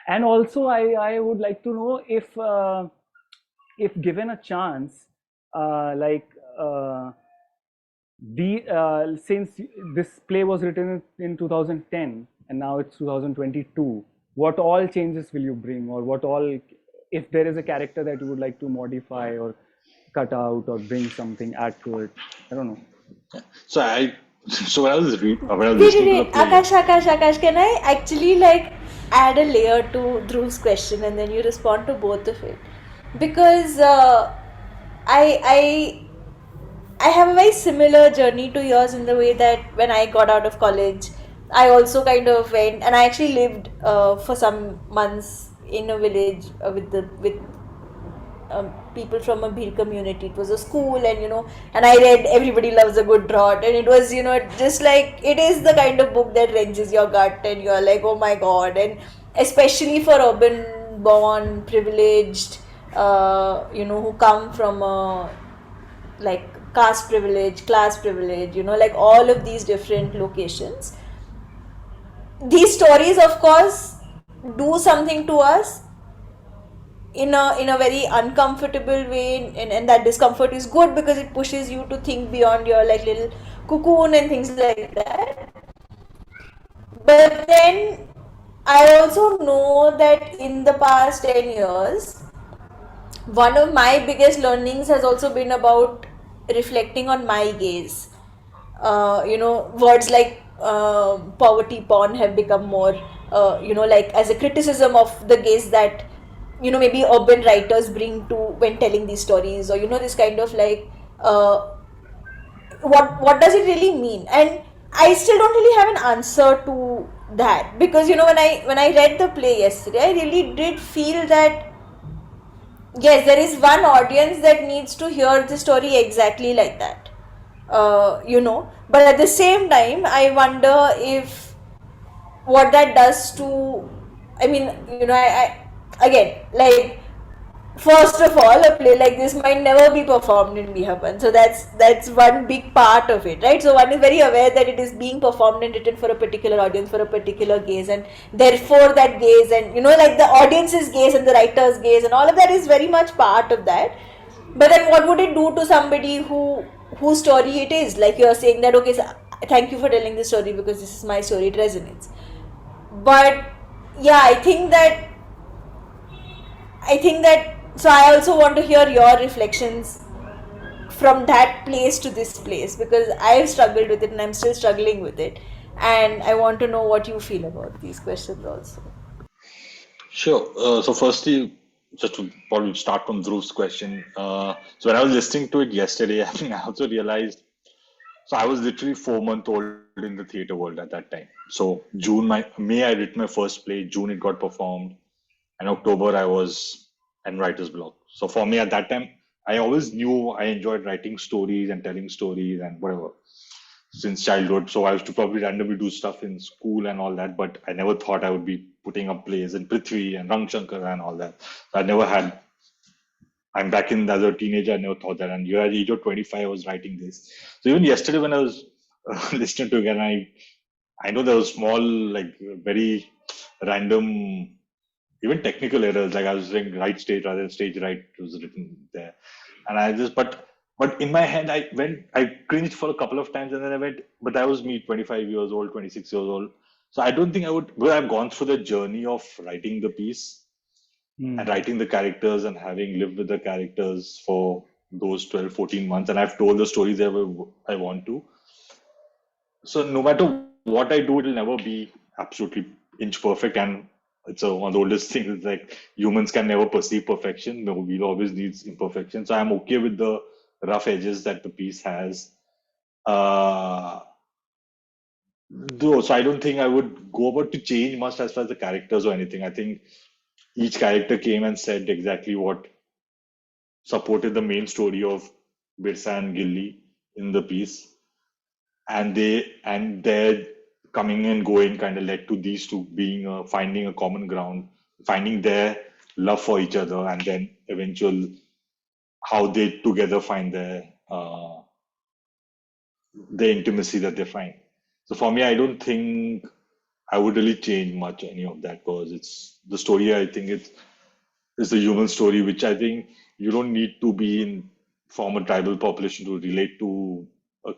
And also I would like to know if given a chance, since this play was written in 2010 and now it's 2022, what all changes will you bring, or what all if there is a character that you would like to modify or cut out or bring something, add to it. I don't know. So so when I was Wait, wait, listening to the wait. play, Akash, can I actually like add a layer to Dhruv's question and then you respond to both of it? Because I I have a very similar journey to yours in the way that when I got out of college, I also kind of went and I actually lived for some months in a village with people from a Bhil community. It was a school, and and I read Everybody Loves a Good Drought, and it was, just like it is the kind of book that wrenches your gut, and you're like, oh my god, and especially for urban born, privileged, who come from a like caste privilege, class privilege, like all of these different locations. These stories, of course, do something to us in a very uncomfortable way, and that discomfort is good because it pushes you to think beyond your like little cocoon and things like that. But then I also know that in the past 10 years, one of my biggest learnings has also been about reflecting on my gaze. Words like poverty porn have become more, like as a criticism of the gaze that, maybe urban writers bring to when telling these stories, or, this kind of like, what does it really mean? And I still don't really have an answer to that, because when I read the play yesterday, I really did feel that yes, there is one audience that needs to hear the story exactly like that. But at the same time, I wonder if what that does to, I mean, again, like, first of all, a play like this might never be performed in Bihapan. So that's one big part of it, right? So one is very aware that it is being performed and written for a particular audience, for a particular gaze, and therefore that gaze, and like the audience's gaze and the writer's gaze and all of that is very much part of that. But then what would it do to somebody whose story it is? Like you're saying that, okay, so thank you for telling this story because this is my story, it resonates. But yeah, I think that so I also want to hear your reflections from that place to this place, because I've struggled with it and I'm still struggling with it, and I want to know what you feel about these questions also. sure. So firstly, just to probably start from Dhruv's question. So when I was listening to it yesterday, I think I also realized. So I was literally 4 months old in the theater world at that time. So May I wrote my first play. June it got performed, and October I was in writer's block. So for me at that time, I always knew I enjoyed writing stories and telling stories and whatever since childhood. So I used to probably randomly do stuff in school and all that, but I never thought I would be putting up plays in Prithvi and Rang Shankar and all that. So I never had. I'm back in as a teenager. I never thought that. And here at the age of 25, I was writing this. So even yesterday when I was listening to it, again, I know there was small, like very random, even technical errors. Like I was saying right stage rather than stage right was written there. And but in my head, I cringed for a couple of times and then I went, but that was me, 25 years old, 26 years old. So I don't think I would, because I've gone through the journey of writing the piece and Hmm. writing the characters and having lived with the characters for those 12, 14 months. And I've told the stories I want to. So no matter what I do, it'll never be absolutely inch perfect. And it's one of the oldest things. It's like humans can never perceive perfection. No, we'll always need imperfection. So I'm okay with the rough edges that the piece has. Uh, though, so I don't think I would go about to change much as far as the characters or anything. I think each character came and said exactly what supported the main story of Birsa and Gilly in the piece, and their coming and going kind of led to these two being finding a common ground, finding their love for each other, and then eventual how they together find the intimacy that they find. So for me, I don't think I would really change much any of that because it's the story. I think it's a human story, which I think you don't need to be in from a tribal population to relate to uh,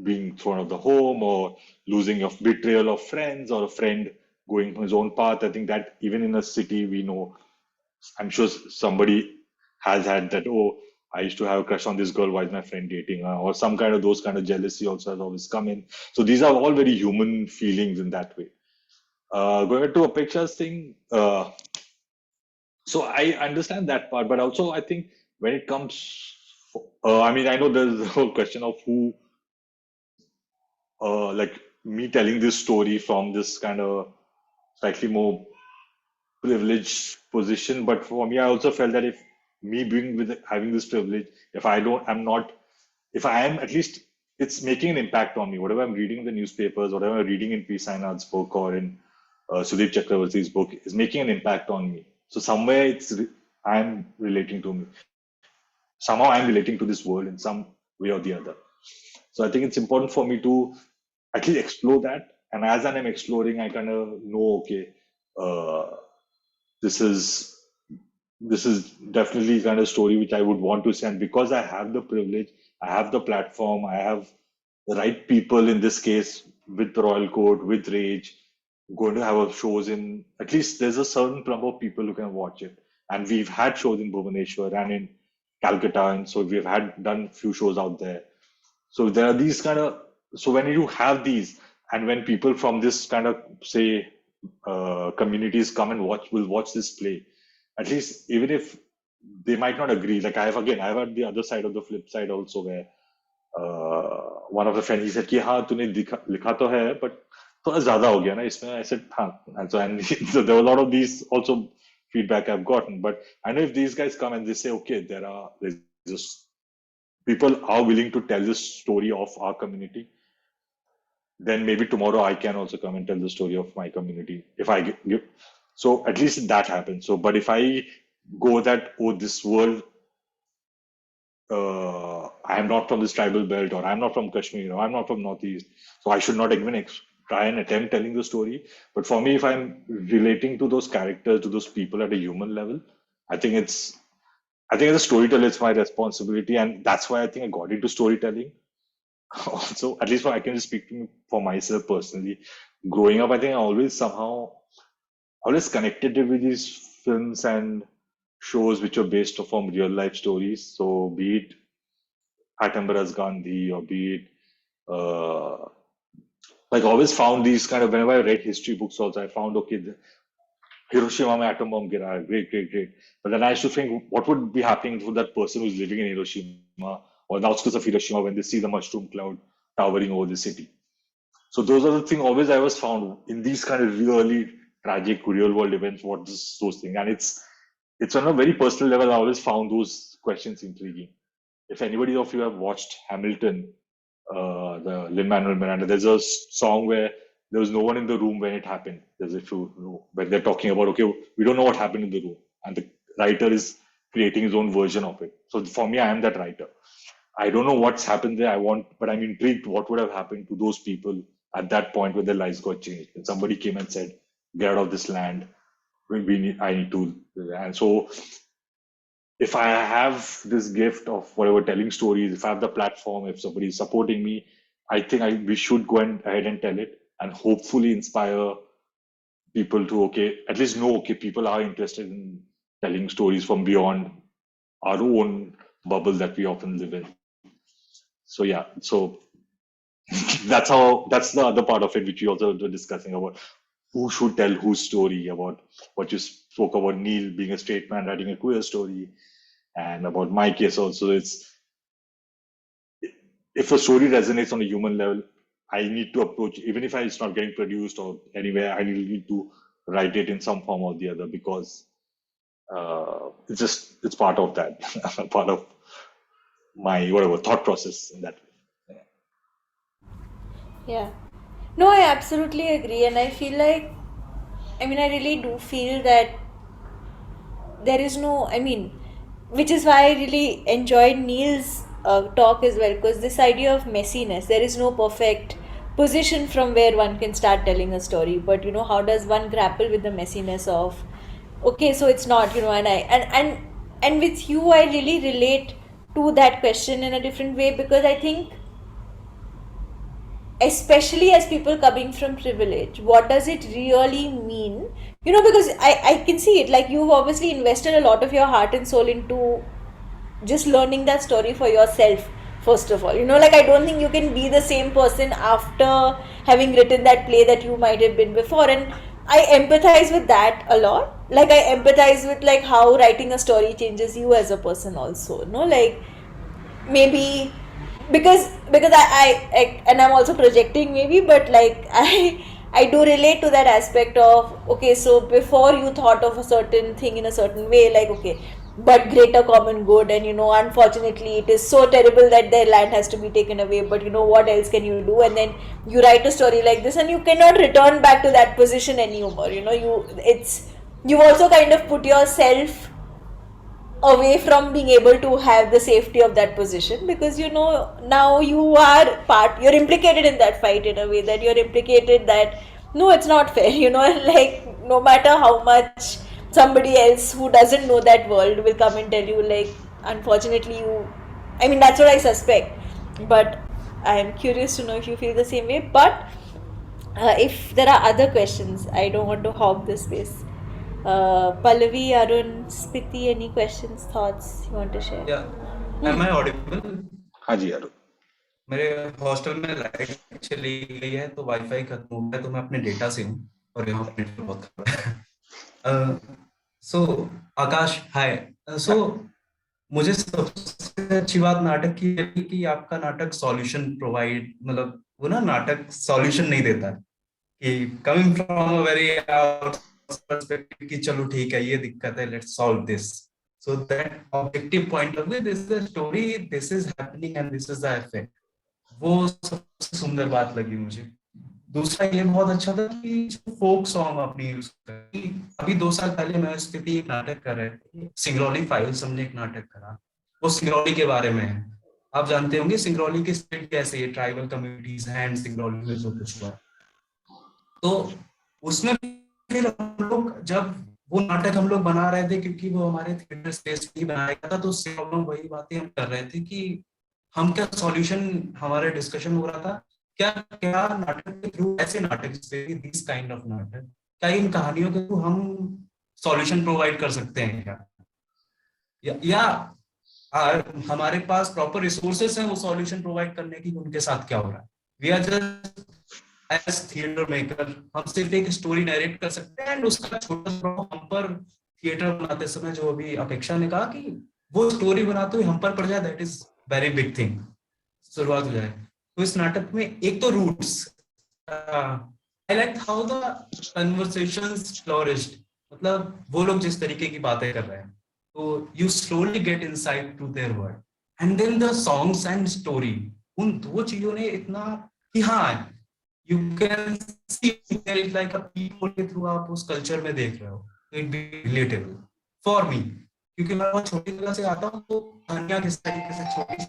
being thrown out of the home or losing of betrayal of friends or a friend going his own path. I think that even in a city, we know I'm sure somebody has had that, oh, I used to have a crush on this girl, why is my friend dating her? Or some kind of those kind of jealousy also has always come in. So these are all very human feelings in that way. Going to a pictures thing, so I understand that part, but also I think when it comes, I mean, I know there's the whole question of who, like me telling this story from this kind of slightly more privileged position. But for me, I also felt that if me being with having this privilege, if I don't, I'm not, if I am at least, it's making an impact on me. Whatever I'm reading in the newspapers, whatever I'm reading in P. Sainath's book or in Sudeep Chakravarti's book is making an impact on me. So somewhere I'm relating to me. Somehow I'm relating to this world in some way or the other. So I think it's important for me to at least explore that. And as I'm exploring, I kind of know, okay, uh, this is this is definitely kind of story which I would want to say. And because I have the privilege, I have the platform, I have the right people in this case with Royal Court, with Rage, going to have a shows in at least there's a certain number of people who can watch it. And we've had shows in Bhubaneswar and in Calcutta, and so we've had done few shows out there. So there are these kind of so when you have these, and when people from this kind of say communities come and will watch this play, at least even if they might not agree. Like I've had the other side of the flip side also where one of the friends he said कि हाँ तूने लिखा तो है but थोड़ा ज्यादा हो गया ना इसमें. I said हाँ, and so there were a lot of these also feedback I've gotten. But I know if these guys come and they say okay, there's just people are willing to tell this story of our community, then maybe tomorrow I can also come and tell the story of my community if I give. So at least that happens. So, but if I go that, oh, this world, I am not from this tribal belt, or I'm not from Kashmir, or I'm not from Northeast, so I should not even try and attempt telling the story. But for me, if I'm relating to those characters, to those people at a human level, I think I think as a storyteller, it's my responsibility, and that's why I think I got into storytelling. Also, at least I can just speak for myself personally. Growing up, I think I always connected it with these films and shows which are based from real life stories. So be it Atambara's Gandhi or be it like I always found these kind of whenever I read history books also I found okay Hiroshima mein atom bomb gira hai, great. But then I used to think what would be happening to that person who's living in Hiroshima or the outskirts of Hiroshima when they see the mushroom cloud towering over the city. So those are the things always I was found in these kind of really tragic real world events. What is those things? And it's on a very personal level. I always found those questions intriguing. If anybody of you have watched Hamilton, the Lin-Manuel Miranda, there's a song where there was no one in the room when it happened. There's a few when they're talking about okay, we don't know what happened in the room, and the writer is creating his own version of it. So for me, I am that writer. I don't know what's happened there. But I'm intrigued what would have happened to those people at that point when their lives got changed. And somebody came and said, "Get out of this land. I need to." And so, if I have this gift of whatever telling stories, if I have the platform, if somebody is supporting me, I think we should go ahead and tell it and hopefully inspire people to at least know people are interested in telling stories from beyond our own bubble that we often live in. So yeah, so that's the other part of it which we also were discussing about who should tell whose story, about what you spoke about Neil being a straight man writing a queer story, and about my case also. It's if a story resonates on a human level, I need to approach even if it's not getting produced or anywhere, I need to write it in some form or the other because it's part of that part of my whatever thought process in that way. Yeah. No, I absolutely agree, and I feel like, I mean, I really do feel that there is no, I mean, which is why I really enjoyed Neil's talk as well, because this idea of messiness, there is no perfect position from where one can start telling a story, but how does one grapple with the messiness of, okay, so it's not, and with you, I really relate to that question in a different way because I think, especially as people coming from privilege, what does it really mean because I can see it, like you've obviously invested a lot of your heart and soul into just learning that story for yourself. First of all, like I don't think you can be the same person after having written that play that you might have been before. And I empathize with that a lot. Like I empathize with like how writing a story changes you as a person also, like maybe because I and I'm also projecting maybe, but like I do relate to that aspect of, okay, so before you thought of a certain thing in a certain way, like, okay, but greater common good, and unfortunately it is so terrible that their land has to be taken away, but what else can you do? And then you write a story like this and you cannot return back to that position anymore. You've also kind of put yourself away from being able to have the safety of that position, because now you're implicated in that fight in a way that you're implicated that no, it's not fair. Like no matter how much somebody else who doesn't know that world will come and tell you, like, unfortunately I mean, that's what I suspect, but I'm curious to know if you feel the same way. But if there are other questions, I don't want to hog this space. Pallavi, Arun, Spiti, any questions, thoughts you want to share? Yeah. Am I audible? हाँ जी यार. मेरे hostel में light चली गई है तो wifi खत्म हो गया, तो मैं अपने डेटा से हूँ और यहाँ पर नेटवर्क बहुत खराब है. सो आकाश, हाय. सो मुझे सबसे अच्छी बात नाटक की लगी कि आपका नाटक सॉल्यूशन प्रोवाइड, मतलब वो ना नाटक सॉल्यूशन नहीं देता कि coming from a very perspective कि चलो ठीक है ये दिक्कत है, let's solve this. So that objective point of view, this is the story, this is happening and this is the effect. वो सबसे सुंदर बात लगी मुझे. दूसरा ये बहुत अच्छा था कि फोक सॉन्ग अपनी यूज करी. अभी 2 साल पहले मैं स्थिति एक नाटक कर रहे थे, सिंगरौली फाइल्स, हमने एक नाटक करा. वो सिंगरौली के बारे में है. आप जानते होंगे सिंगरौली की स्टेट कैसे है, ट्राइबल कम्युनिटीज हैं एंड सिंगरौली में जो कुछ हुआ. तो उसमें फिर हम लोग जब वो नाटक हम लोग बना रहे थे, क्योंकि वो हमारे थिएटर स्पेस में बनाया गया था, तो उससे हम लोग वही बातें हम कर रहे थे कि हम क्या सॉल्यूशन, हमारे डिस्कशन हो रहा था क्या क्या नाटक के थ्रू, ऐसे नाटक दिस काइंड ऑफ नाटक, क्या इन कहानियों के थ्रू हम सॉल्यूशन प्रोवाइड कर सकते हैं क्या, या हमारे पास प्रॉपर रिसोर्सेस हैं वो सॉल्यूशन प्रोवाइड करने की, उनके साथ क्या हो रहा है. We are just as theatre maker, हम सिर्फ एक स्टोरी नरेट कर सकते हैं एंड उसका छोटा सा हम पर थिएटर बनाते समय, जो अभी अपेक्षा ने कहा कि वो स्टोरी बनाते हुए हम पर पड़ जाए, that is very big thing, शुरुआत हो जाए. तो इस नाटक में एक तो roots, I like how the conversations flourished, मतलब वो लोग जिस तरीके की बातें कर रहे हैं, तो you slowly get insight to their world. And then the songs and story, उन दो चीजों ने इतना कि हाँ, you can see there is like a people के थ्रू आप उस कल्चर में देख रहे हो, it be relatable for me, क्योंकि मैं बहुत छोटी जगह से आता हूँ, तो कहानियां किस तरीके से छोटी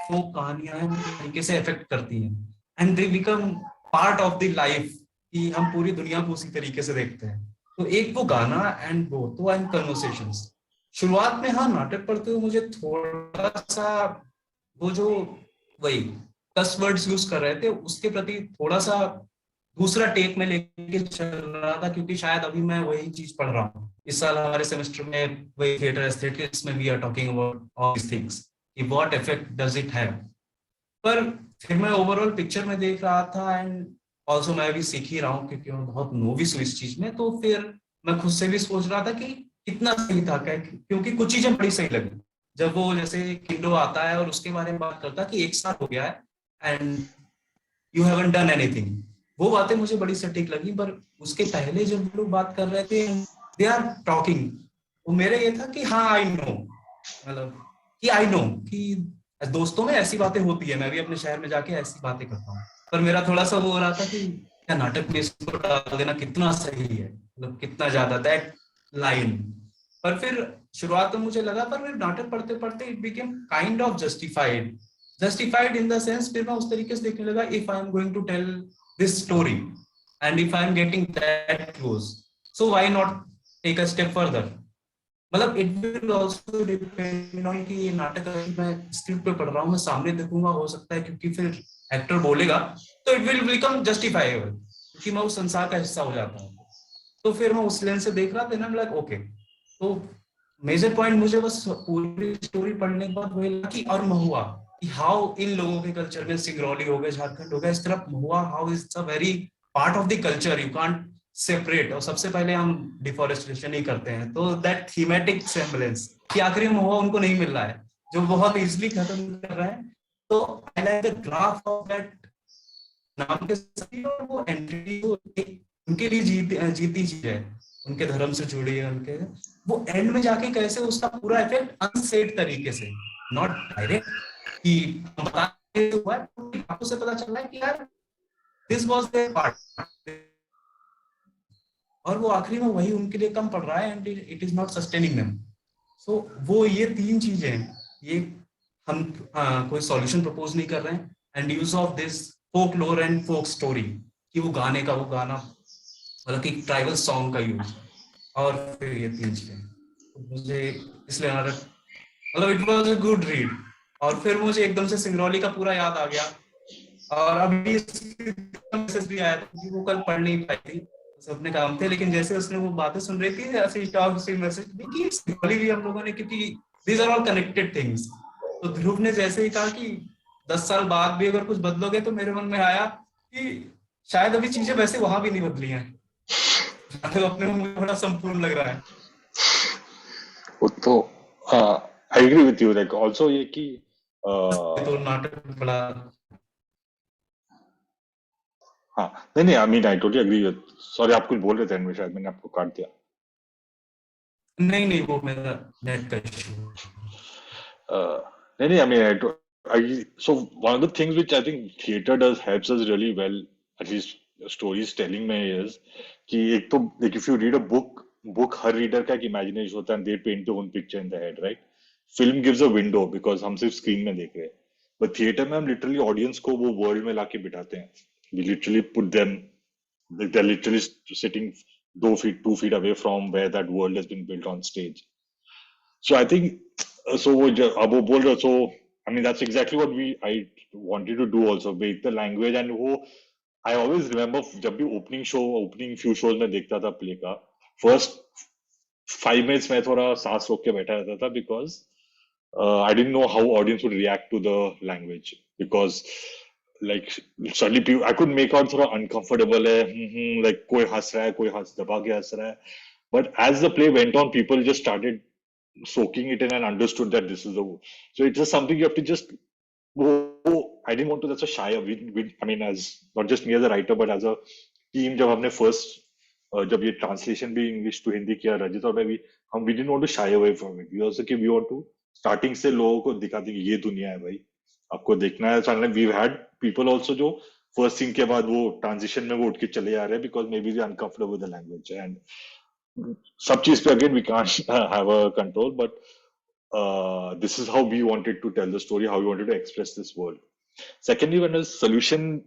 फोक कहानियां हैं, किस तरीके से इफेक्ट करती हैं and they become part of the life, कि हम पूरी दुनिया को उसी तरीके से देखते हैं. तो एक वो गाना एंड वो तो एंड कन्वर्सेशंस. शुरुआत में हाँ नाटक पढ़ते हुए मुझे थोड़ा सा वो जो वही कस वर्ड्स यूज कर रहे थे उसके प्रति थोड़ा सा दूसरा टेक में लेके चल रहा था, क्योंकि शायद अभी मैं वही चीज पढ़ रहा हूँ. इस साल हमारे सेमेस्टर में वही थिएटर एस्थेटिक्स में we are talking about all these things कि what effect does it have. पर फिर मैं ओवरऑल पिक्चर में देख रहा था एंड ऑल्सो मैं अभी सीख ही रहा हूँ, क्योंकि मैं बहुत नोविस हूँ इस चीज में. तो फिर मैं खुद से भी सोच रहा था कि कितना सही था क्या, क्योंकि कुछ चीजें बड़ी सही लगी. जब वो जैसे किंडो आता है और उसके बारे में बात करता है कि 1 साल हो गया है and you haven't done anything, वो बातें मुझे बड़ी सटीक लगी. पर उसके पहले जब लोग बात कर रहे थे, दे आर टॉकिंग, वो मेरे ये था कि हाँ आई नो, मतलब कि आई नो कि दोस्तों में ऐसी बातें होती है, मैं भी अपने शहर में जाके ऐसी बातें करता हूँ. पर मेरा थोड़ा सा वो हो रहा था कि क्या नाटक में इसको डाल देना कितना सही है, मतलब कितना ज्यादा दैट लाइन. पर फिर शुरुआत तो मुझे लगा, पर फिर नाटक पढ़ते पढ़ते it became kind of justified in the sense. फिर मैं उस तरीके से देखने लगा, if I am going to tell this story and if I am getting that close, so why not take a step further. मतलब it will also depend on कि ये नाटक मैं स्क्रिप्ट पे पढ़ रहा हूँ, मैं सामने देखूंगा, हो सकता है क्योंकि फिर एक्टर बोलेगा तो इट विल बिकम जस्टिफाइबल, क्योंकि मैं उस संसार का हिस्सा हो जाता हूँ. तो फिर मैं उस लेंस से देख रहा था, लाइक ओके। तो मेजर पॉइंट मुझे बस पूरी स्टोरी पढ़ने के बाद वही लगा कि और महुआ, कि हाउ इन लोगों के कल्चर में सिंगरौली हो गया, झारखंड हो गया, इस तरफ महुआ, how is a very part of the culture, you can't separate. और सबसे पहले हम डिफोरेस्टेशन ही करते हैं, तो दैट थीमेटिक सेम्बलेंस कि आखिरी में महुआ उनको नहीं मिल रहा है, जो बहुत इजिली खत्म कर रहा है। तो I like the graph of that नाम के साथ, और वो एंटिटी उनके लिए जीती चीज है, उनके धर्म से जुड़ी है, उनके वो एंड में जाके कैसे उसका पूरा इफेक्ट अनसेड तरीके से, नॉट डायरेक्ट कि हम बता रहे हुआ है, आपको से पता चल रहा है कि यार दिस वाज देयर पार्ट, और वो आखिरी में वही उनके लिए कम पड़ रहा है, and it is not sustaining them. So वो ये तीन चीजें हैं, ये हम कोई सॉल्यूशन प्रपोज नहीं कर रहे हैं, एंड यूज ऑफ दिस फोक लोर एंड फोक स्टोरी, कि वो गाने का वो गाना, मतलब कि ट्राइबल सॉन्ग का यूज, और फिर ये तीन चीजें, तो मुझे इसलिए मतलब it was a good read. और फिर मुझे एकदम से सिंगरौली का पूरा याद आ गया, और अभी मैसेज भी आया था कि वो कल पढ़ नहीं पाई थी, उसे अपने काम थे, लेकिन जैसे उसने वो बातें सुन रही थी, ऐसे ही मैसेज भी कि सिंगरौली भी हम लोगों ने, क्योंकि these are all connected things. तो ध्रुव ने जैसे ही कहा कि 10 साल बाद भी अगर कुछ बदलोगे, तो मेरे मन में आया कि शायद अभी चीजें वैसे वहां भी नहीं बदली हैं, तो अपने मुझे बड़ा संपूर्ण लग रहा है। वो तो I agree with you, like also ये कि तो नाटक बड़ा, हाँ, नहीं नहीं, I mean I totally agree with, sorry आप कुछ बोल रहे थे एंड में, शायद मैंने आपको काट दिया। नहीं नहीं, वो मेरा नेट का इशू। नहीं नहीं, so one of the things which I think theater does helps us really well, at least stories telling में, is कि एक तो like if you read a book her reader का एक इमेजिनेशन होता है, and they paint their own picture in the head, right? Film gives a window because हम सिर्फ स्क्रीन में देख रहे हैं, but थिएटर में हम लिटरली ऑडियंस को वो वर्ल्ड में लाके बिठाते हैं, we literally put them, like they're literally sitting 2 feet away from where that world has been built on stage. So I think so अब वो बोल रहे, so I mean that's exactly what I wanted to do also, make the language, and वो I always remember जब भी opening few shows में देखता था प्ले का, first 5 minutes में थोड़ा सांस रोक के बैठा रहता था, because I didn't know how audience would react to the language, because like suddenly people, I could make out थोड़ा uncomfortable है, like कोई हंस रहा है, कोई हंस दबा के हंस रहा है, but as the play went on, people just started soaking it in and understood that this is the, so it's just something you have to just, I didn't want to, that's a shy, I mean, as not just me as a writer but as a team, जब हमने first जब ये translation भी English to Hindi किया रजित और मैं भी, हम we didn't want to shy away from it, we also कि we want to starting से लोगों को दिखा दें कि ये दुनिया है भाई, आपको देखना है। So we've had people also जो first scene के बाद वो transition में वो उठ के चले जा रहे हैं because maybe they're uncomfortable with the language, and सब चीज पे again we can't have a control, but this is how we wanted to tell the story, how we wanted to express this world. Secondly, when a solution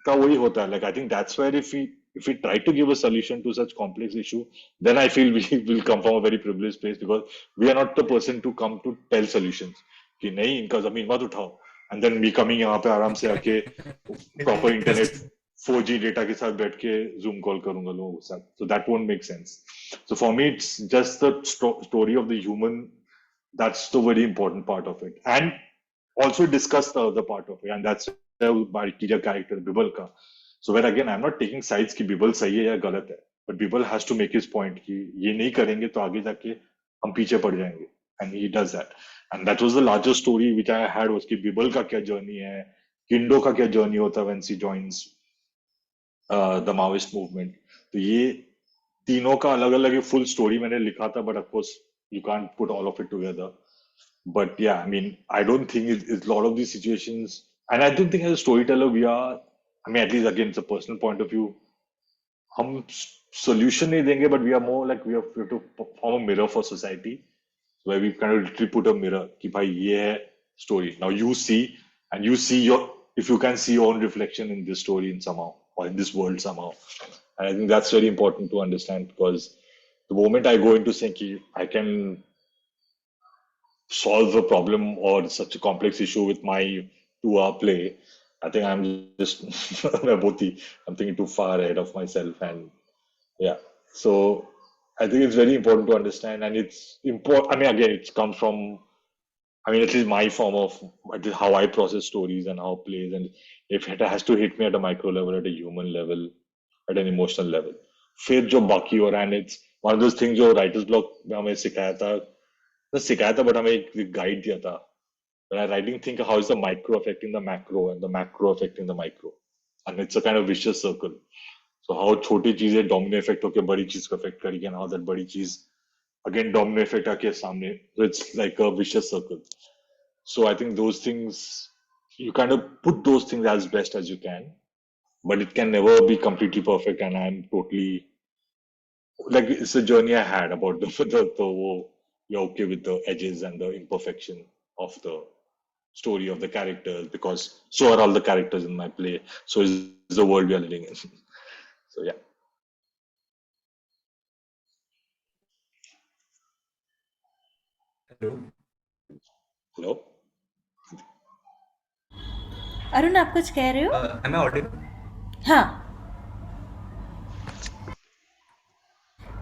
का वही होता है, like I think that's where if we try to give a solution to such complex issue, then I feel we will come from a very privileged place, because we are not the person to come to tell solutions कि नहीं इनका जमीन मत उठाओ, and then we coming यहाँ पे आराम से आके proper internet 4G data के साथ बैठ के Zoom call करूंगा लोगों के साथ, so that won't make sense. So for me, it's just the story of the human, that's the very important part of it, and also discuss the other part of it, and that's my key character Bibal ka. So where again I'm not taking sides कि Bibal सही है या गलत है, but Bibal has to make his point कि ये नहीं करेंगे तो आगे जाके हम पीछे पड़ जाएंगे, and he does that, and that was the larger story which I had, was कि Bibal का क्या journey है, Kindo का क्या journey होता है when she joins the Maoist movement. तो ये तीनों का अलग अलग फुल स्टोरी मैंने लिखा था, but of course you can't put all of it together. But yeah, I mean, I don't think it's a lot of these situations, and I don't think as a storyteller we are, I mean, at least again it's a personal point of view, हम solution नहीं देंगे, but we are more like we have to form a mirror for society, where we kind of literally put a mirror कि भाई ये है story, now you see, and you see your, if you can see your own reflection in this story in somehow, or in this world somehow. And I think that's very important to understand, because the moment I go into saying I can solve a problem or such a complex issue with my 2-hour play, I think I'm just I'm thinking too far ahead of myself, and yeah. So I think it's very important to understand, and it's important. I mean, again, it's come from. I mean, at least my form of how I process stories and how plays, and if it has to hit me at a micro level, at a human level, at an emotional level. फिर जो बाकी हो रहा है, and it's one of those things जो writer's block में हमें सिखाया था, नहीं सिखाया था, but हमें एक guide दिया था. When I writing, think how is the micro affecting the macro and the macro affecting the micro, and it's a kind of vicious circle. So how छोटी चीजें domino effect होके बड़ी चीज को affect करेगी, and how that बड़ी चीज again domino effect आके सामने. So it's like a vicious circle. So I think those things, you kind of put those things as best as you can, but it can never be completely perfect. And I'm totally like, it's a journey I had about you're okay with the edges and the imperfection of the story of the characters, because so are all the characters in my play. So is the world we are living in. So yeah. Hello Hello. Arun, आप कुछ कह रहे हो? Am I audible? हाँ,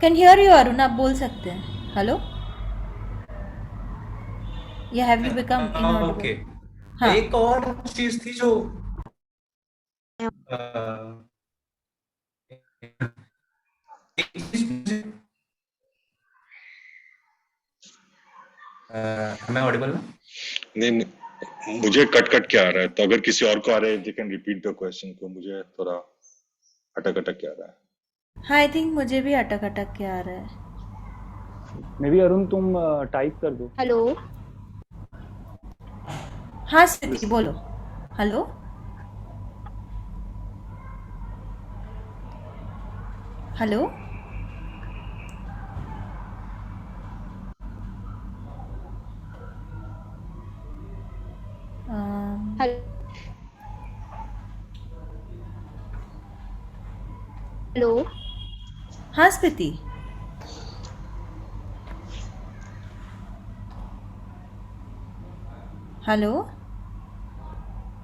can hear you Arun, आप बोल सकते हैं. हेलो, या have you become okay inaudible? हाँ, एक और चीज थी जो एम आई ऑडिबल ना? नहीं, मुझे कट कट के आ रहा है, तो अगर किसी और को आ रहा है, they can repeat the question, को मुझे थोड़ा अटक अटक के आ रहा है. हाँ, आई थिंक मुझे भी अटक अटक के आ रहा है. मे बी अरुण तुम टाइप कर दो. हेलो, हाँ स्थिति, बोलो. हेलो, हेलो, हेलो, हाँ स्थिति. Hello.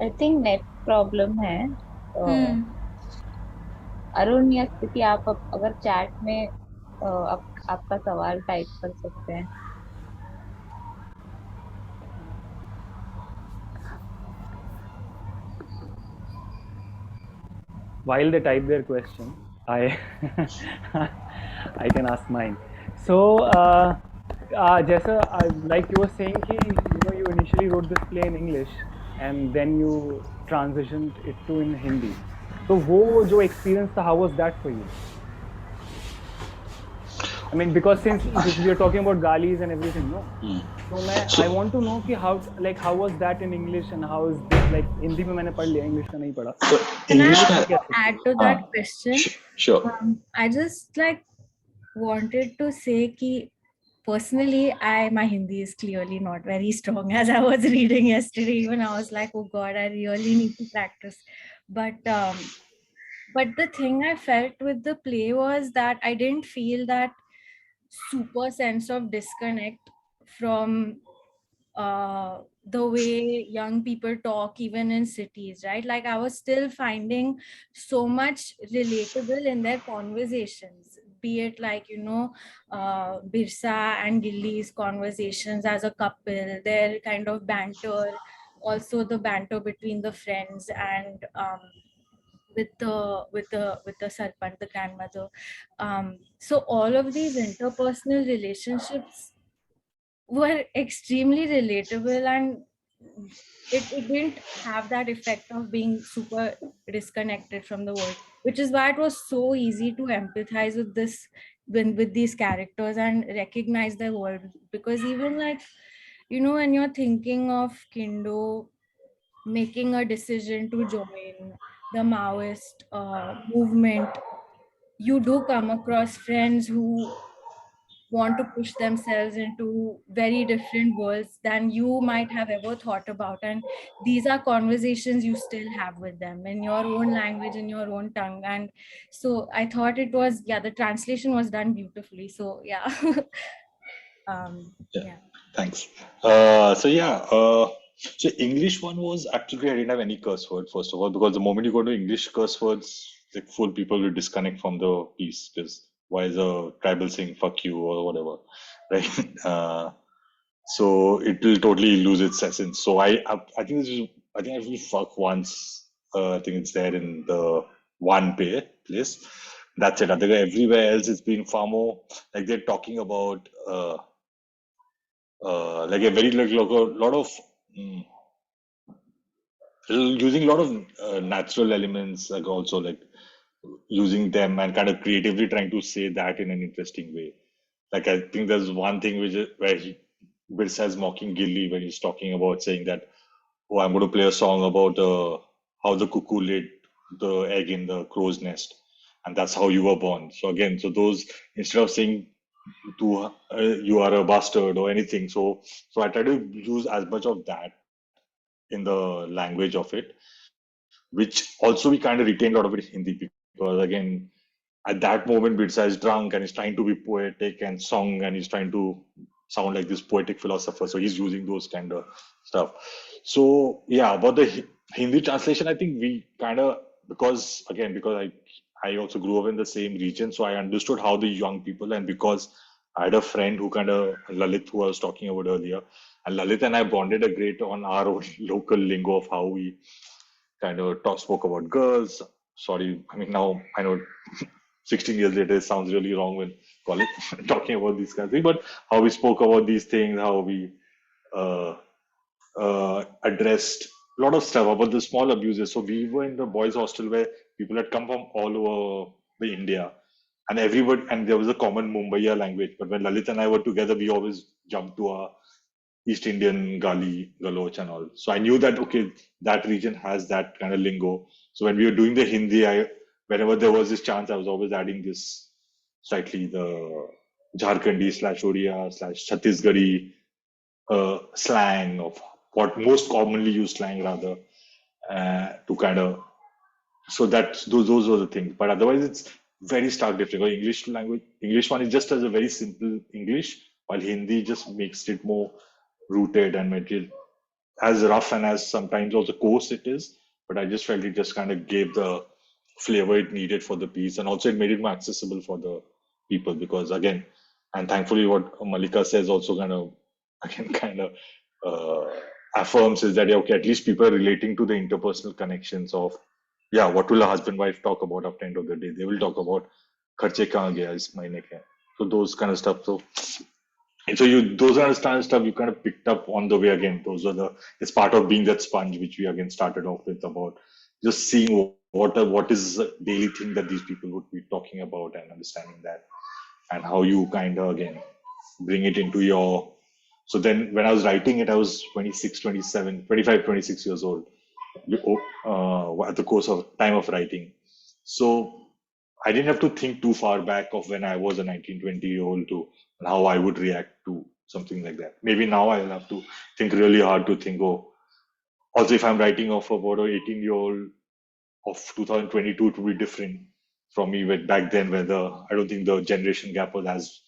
I think net problem है. हम्म. अरुण या स्थिति, आप अगर चैट में आपका सवाल टाइप कर सकते हैं. While they type their question, I I can ask mine. So, जैसा like you were saying कि you initially wrote this play in English and then you transitioned it to in Hindi. तो वो जो experience था, how was that for you? I mean, because since we are talking about galis and everything, no? So I want to know कि how was that in English and how is this, like Hindi में मैंने पढ़ लिया, English का नहीं पढ़ा. So Can English I में add to that question? sure. I just like wanted to say कि personally, my Hindi is clearly not very strong. As I was reading yesterday, even I was like, oh God, I really need to practice. But the thing I felt with the play was that I didn't feel that super sense of disconnect from the way young people talk even in cities, right? Like I was still finding so much relatable in their conversations, be it like Birsa and Gilly's conversations as a couple, their kind of banter, also the banter between the friends, and with the sarpant, the grandmother. So all of these interpersonal relationships were extremely relatable, and it didn't have that effect of being super disconnected from the world, which is why it was so easy to empathize with these characters and recognize their world. Because even like when you're thinking of Kindo making a decision to join the Maoist movement, you do come across friends who want to push themselves into very different worlds than you might have ever thought about, and these are conversations you still have with them in your own language, in your own tongue. And so I thought it was, the translation was done beautifully, so yeah. Yeah. Yeah. Thanks. So English one was actually, I didn't have any curse word, first of all, because the moment you go to English curse words, like full people will disconnect from the piece, because why is a tribal saying "fuck you" or whatever, right? So it will totally lose its essence. So I think I think I will fuck once. I think it's there in the one place. That's it. I think everywhere else it's been far more like they're talking about like a very like a lot of mm, using a lot of natural elements, like also like using them and kind of creatively trying to say that in an interesting way. Like I think there's one thing where Birsa is mocking Gilly when he's talking about saying that, oh, I'm going to play a song about how the cuckoo laid the egg in the crow's nest, and that's how you were born. So again, so those, instead of saying to you are a bastard or anything, so I try to use as much of that in the language of it, which also we kind of retain a lot of it in Hindi, because again, at that moment Birsa is drunk and he's trying to be poetic and song, and he's trying to sound like this poetic philosopher, so he's using those kind of stuff. So yeah, about the Hindi translation, I think we kind of, because I also grew up in the same region, so I understood how the young people, and because I had a friend who kind of, Lalit, who I was talking about earlier, and Lalit and I bonded a great on our own local lingo of how we kind of spoke about girls. Sorry, I mean, now I know 16 years later it sounds really wrong when call it talking about these kinds of things, but how we spoke about these things, how we uh, addressed a lot of stuff about the small abuses. So we were in the boys' hostel where people had come from all over the India, and everybody, and there was a common Mumbaiya language. But when Lalit and I were together, we always jumped to our East Indian Gali, Galoch and all. So I knew that, okay, that region has that kind of lingo. So when we were doing the Hindi, whenever there was this chance, I was always adding this slightly the Jharkhandi slash Odia slash Chhattisgarhi slang of what most commonly used slang rather, to kind of, so that those were the things. But otherwise, it's very stark different. Because English one is just as a very simple English, while Hindi just makes it more rooted and made it as rough and as sometimes also coarse it is. But I just felt it just kind of gave the flavor it needed for the piece, and also it made it more accessible for the people, because again, and thankfully what Malika says also kind of again kind of affirms is that, yeah, okay, at least people are relating to the interpersonal connections of, yeah, what will a husband wife talk about after end of the day? They will talk about kharche kahan gaya is mahine ke. So those kind of stuff. So and so those are the kind of stuff you kind of picked up on the way again. Those are it's part of being that sponge, which we again started off with, about just seeing what is a daily thing that these people would be talking about, and understanding that, and how you kind of again bring it into your. So then when I was writing it, I was 26, 27, 25, 26 years old at the course of time of writing. So I didn't have to think too far back of when I was a 19, 20-year-old to how I would react to something like that. Maybe now I'll have to think really hard to think, oh, also if I'm writing of about an 18-year-old of 2022, to be different from me with back then, whether I don't think the generation gap was as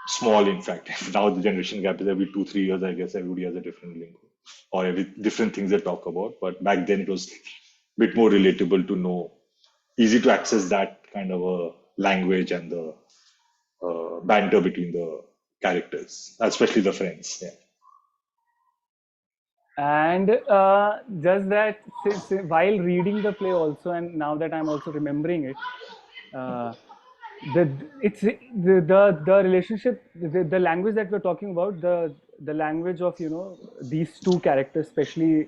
small. In fact, now the generation gap is every 2-3 years. I guess everybody has a different lingo or every different things they talk about. But back then it was a bit more relatable to know, easy to access that kind of a language and the banter between the characters, especially the friends. Yeah. And just that, while reading the play also, and now that I'm also remembering it, the relationship, the language that we're talking about, the language of these two characters, especially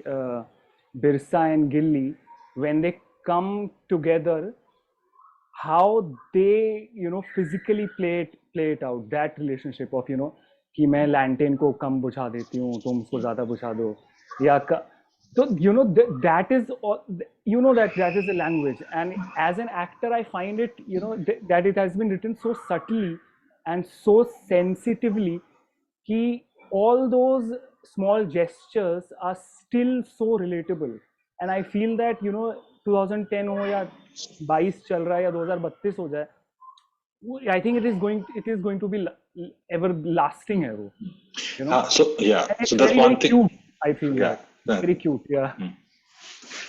Birsa and Gilly, when they come together, how they physically play it out, that relationship of कि मैं लैंटेन को कम बुझा देती हूँ, तुम उसको ज्यादा बुझा दो, या so that is that is a language. And as an actor, I find it that it has been written so subtly and so sensitively कि all those small gestures are still so relatable. And I feel that 2010 हो या 22 चल रहा है या 2032 हो जाए, I think it is going to be everlasting है वो, So yeah, and it's so that's very, one very thing. cute. I feel that very cute. Yeah.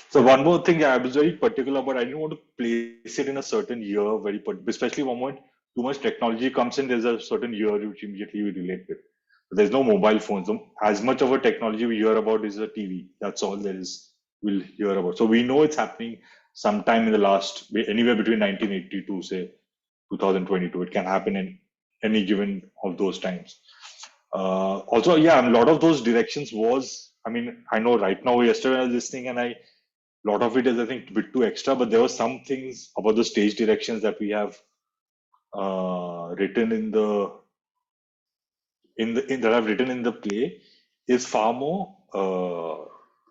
So one more thing I was very particular about. I didn't want to place it in a certain year, especially one moment too much technology comes in, there's a certain year which immediately you relate with. There's no mobile phones. As much of a technology we hear about is a TV. That's all there is. We'll hear about. So we know it's happening sometime in the last, anywhere between 1982, say 2022. It can happen in any given of those times. Also, yeah, a lot of those directions was, I mean, I know right now, yesterday I was listening and a lot of it is, I think, a bit too extra, but there were some things about the stage directions that we have written in that I've written in the play is far more.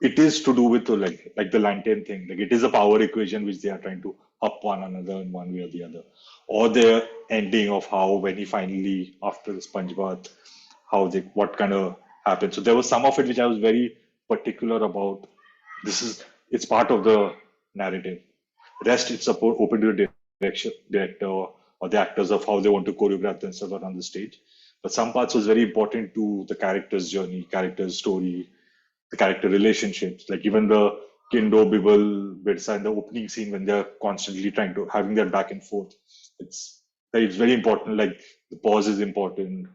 It is to do with like the lantern thing. Like it is a power equation which they are trying to up one another in one way or the other, or the ending of how when he finally after the sponge bath, what kind of happened. So there was some of it which I was very particular about. It's part of the narrative. Rest it's open to the director or the actors of how they want to choreograph themselves on the stage. But some parts was very important to the character's journey, character's story, the character relationships. Like even the Kindo, Bibble, Birsa in the opening scene when they're constantly trying to having that back and forth. It's very important. Like the pause is important.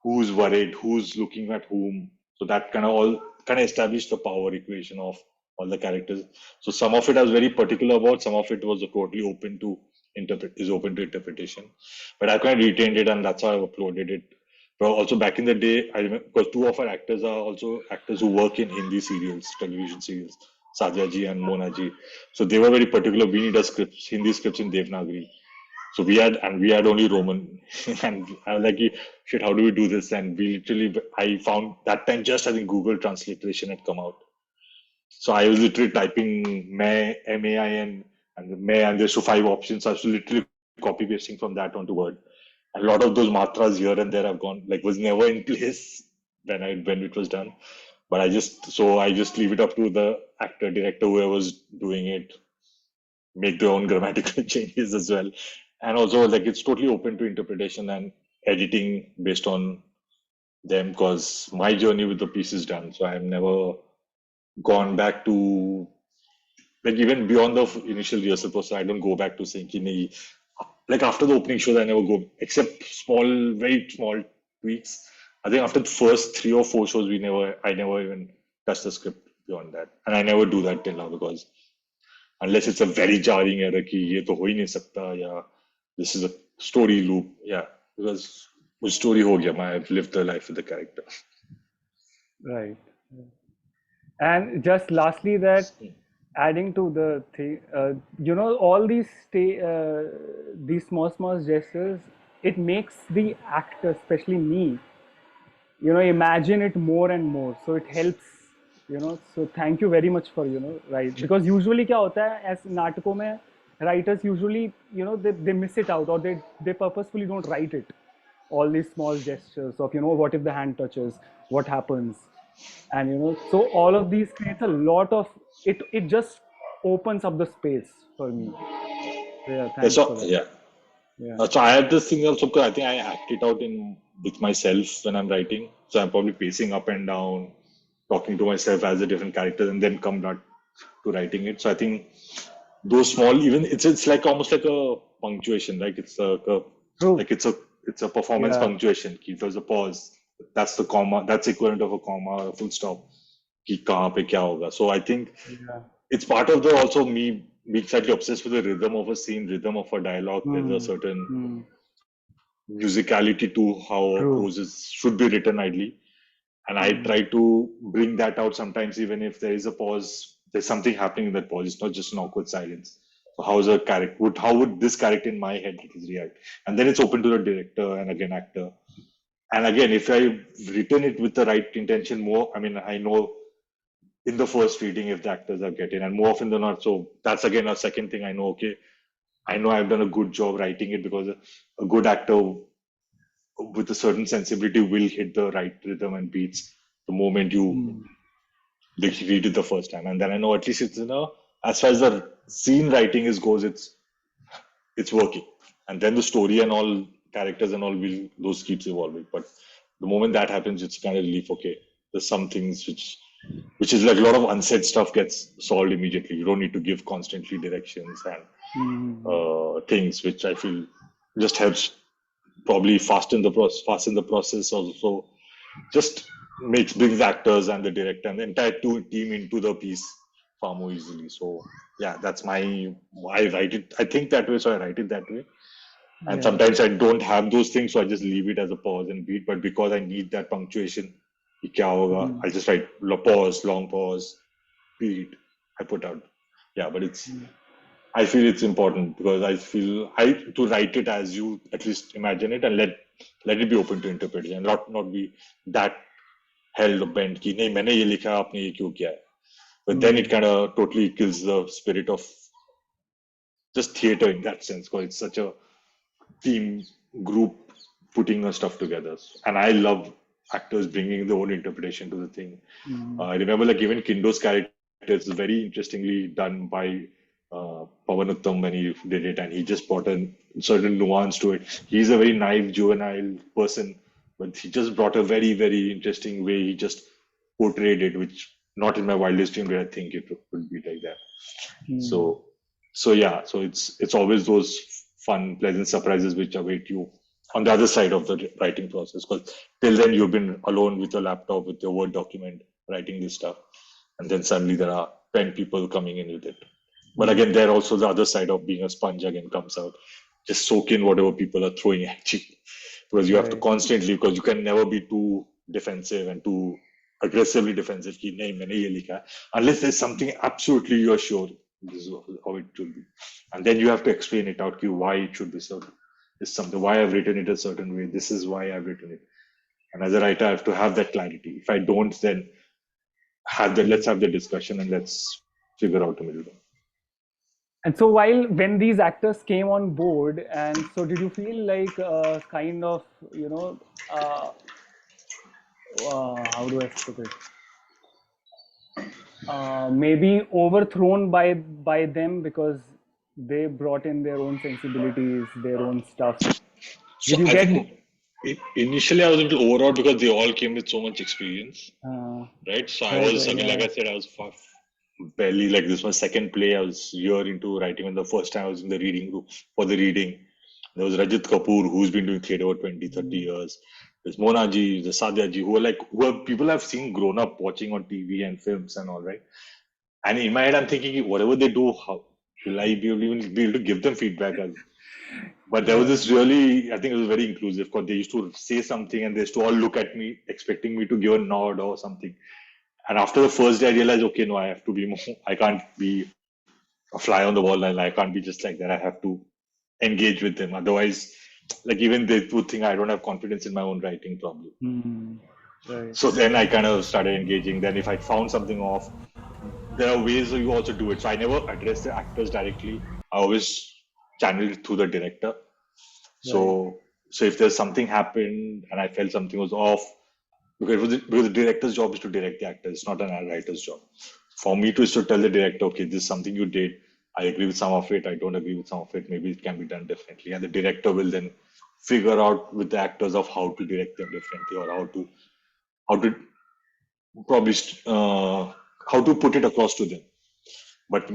Who's worried? Who's looking at whom? So that kind of established the power equation of all the characters. So some of it I was very particular about. Some of it was totally open to interpretation. But I kind of retained it, and that's how I uploaded it. But also back in the day, I remember because two of our actors are also actors who work in Hindi serials, television serials, Sadhya ji and Mona ji. So they were very particular. We need Hindi scripts in Devanagari. So we had only Roman, and I was like, shit, how do we do this? And I found that time just I think Google Transliteration had come out. So I was literally typing MAIN, and May, and there's 5 options. So I was literally copy pasting from that onto Word. And a lot of those matras here and there have gone, like was never in place when it was done. But I just leave it up to the actor, director, whoever was doing it, make their own grammatical changes as well. And also like it's totally open to interpretation and editing based on them, because my journey with the piece is done. So I've never gone back to, like, even beyond the initial rehearsal process. I don't go back to saying like after the opening shows I never go, except very small tweaks. I think after the first 3 or 4 shows I never even touched the script beyond that, and I never do that till now, because unless it's a very jarring error कि ये तो हो ही नहीं सकता, या this is a story loop, yeah, because the story हो गया, I've lived the life with the character. Right. And just lastly, that adding to the thing, all these small gestures, it makes the actor, especially me, imagine it more and more. So it helps, so thank you very much for, right. Because usually क्या होता है, as नाटकों में, writers usually, they miss it out, or they purposefully don't write it. All these small gestures of, what if the hand touches, what happens? And, so all of these creates a lot of, it just opens up the space for me. So, yeah, thanks for that. Yeah. So I have this thing also, because I think I act it out with myself when I'm writing. So I'm probably pacing up and down, talking to myself as a different character, and then come back to writing it. So I think those small, even it's like almost like a punctuation, like it's a performance punctuation. If there's a pause, that's the comma, that's equivalent of a comma or a full stop. कि कहाँ पे क्या होगा. So I think it's part of the also me being slightly obsessed with the rhythm of a scene, rhythm of a dialogue. There's a certain musicality to how prose should be written ideally, and I try to bring that out sometimes, even if there is a pause. There's something happening in that pause. It's not just an awkward silence. So how would this character in my head react? And then it's open to the director and again actor. And again, if I've written it with the right intention more, I mean, I know in the first reading if the actors are getting, and more often than not. So that's again a second thing I know. Okay, I know I've done a good job writing it, because a good actor with a certain sensibility will hit the right rhythm and beats the moment you read it the first time. And then I know at least it's as far as the scene writing goes, it's working. And then the story and all characters and all those keeps evolving. But the moment that happens, it's kind of relief. Okay, there's some things which is like a lot of unsaid stuff gets solved immediately. You don't need to give constantly directions and things which I feel just helps probably fasten the process also, just brings the actors and the director and the entire team into the piece far more easily. So yeah, that's I write it, I think that way, so I write it that way. And sometimes I don't have those things, so I just leave it as a pause and beat. But because I need that punctuation, कि क्या होगा, I just write pause, long pause, beat, I put out. Yeah, but I feel it's important because I feel to write it as you at least imagine it and let it be open to interpretation and not be that held or bent कि नहीं मैंने ये लिखा आपने ये क्यों किया है. But then it kind of totally kills the spirit of just theater in that sense because it's such a team group putting stuff together. And I love actors bringing their own interpretation to the thing. I remember like even Kindo's character is very interestingly done by Pavan Uttam when he did it, and he just brought a certain nuance to it. He's a very naive, juvenile person, but he just brought a very, very interesting way. He just portrayed it, which not in my wildest dream did I think it would be like that. So yeah, so it's always those fun, pleasant surprises which await you on the other side of the writing process. Because till then you've been alone with your laptop, with your Word document, writing this stuff, and then suddenly there are 10 people coming in with it. But again, there also the other side of being a sponge again comes out. Just soak in whatever people are throwing at you, because you have to constantly, because you can never be too defensive and too aggressively defensive. Ki, nahi, maine ye likha. Unless there's something absolutely you're sure this is how it should be, and then you have to explain it out. Ki, why it should be so. This is something why I've written it a certain way. This is why I've written it. And as a writer, I have to have that clarity. If I don't, then let's have the discussion and let's figure out the middle one. And so when these actors came on board, and so did you feel like kind of, how do I put it? Maybe overthrown by them because they brought in their own sensibilities, their own stuff. Did you get initially I was a little overawed because they all came with so much experience, right? So I was, like I said, I was barely, like this was my second play. I was a year into writing, and the first time I was in the reading group for the reading. There was Rajat Kapoor, who's been doing theatre over 20, 30 years. There's Monaji, there's Sadhyaji, who are people I've seen grown up watching on TV and films and all, right? And in my head, I'm thinking, whatever they do, how will I be able to give them feedback? But there was this really, I think it was very inclusive because they used to say something and they used to all look at me, expecting me to give a nod or something. And after the first day, I realized, okay, no, I have to be more, I can't be a fly on the wall and I can't be just like that. I have to engage with them. Otherwise, like even they would think I don't have confidence in my own writing probably. Right. So then I kind of started engaging. Then if I found something off, there are ways you also do it. So I never address the actors directly. I always channel it through the director. So if there's something happened and I felt something was off, because the director's job is to direct the actor. It's not an writer's job. For me to tell the director, okay, this is something you did. I agree with some of it. I don't agree with some of it. Maybe it can be done differently. And the director will then figure out with the actors of how to direct them differently or how to probably how to put it across to them. But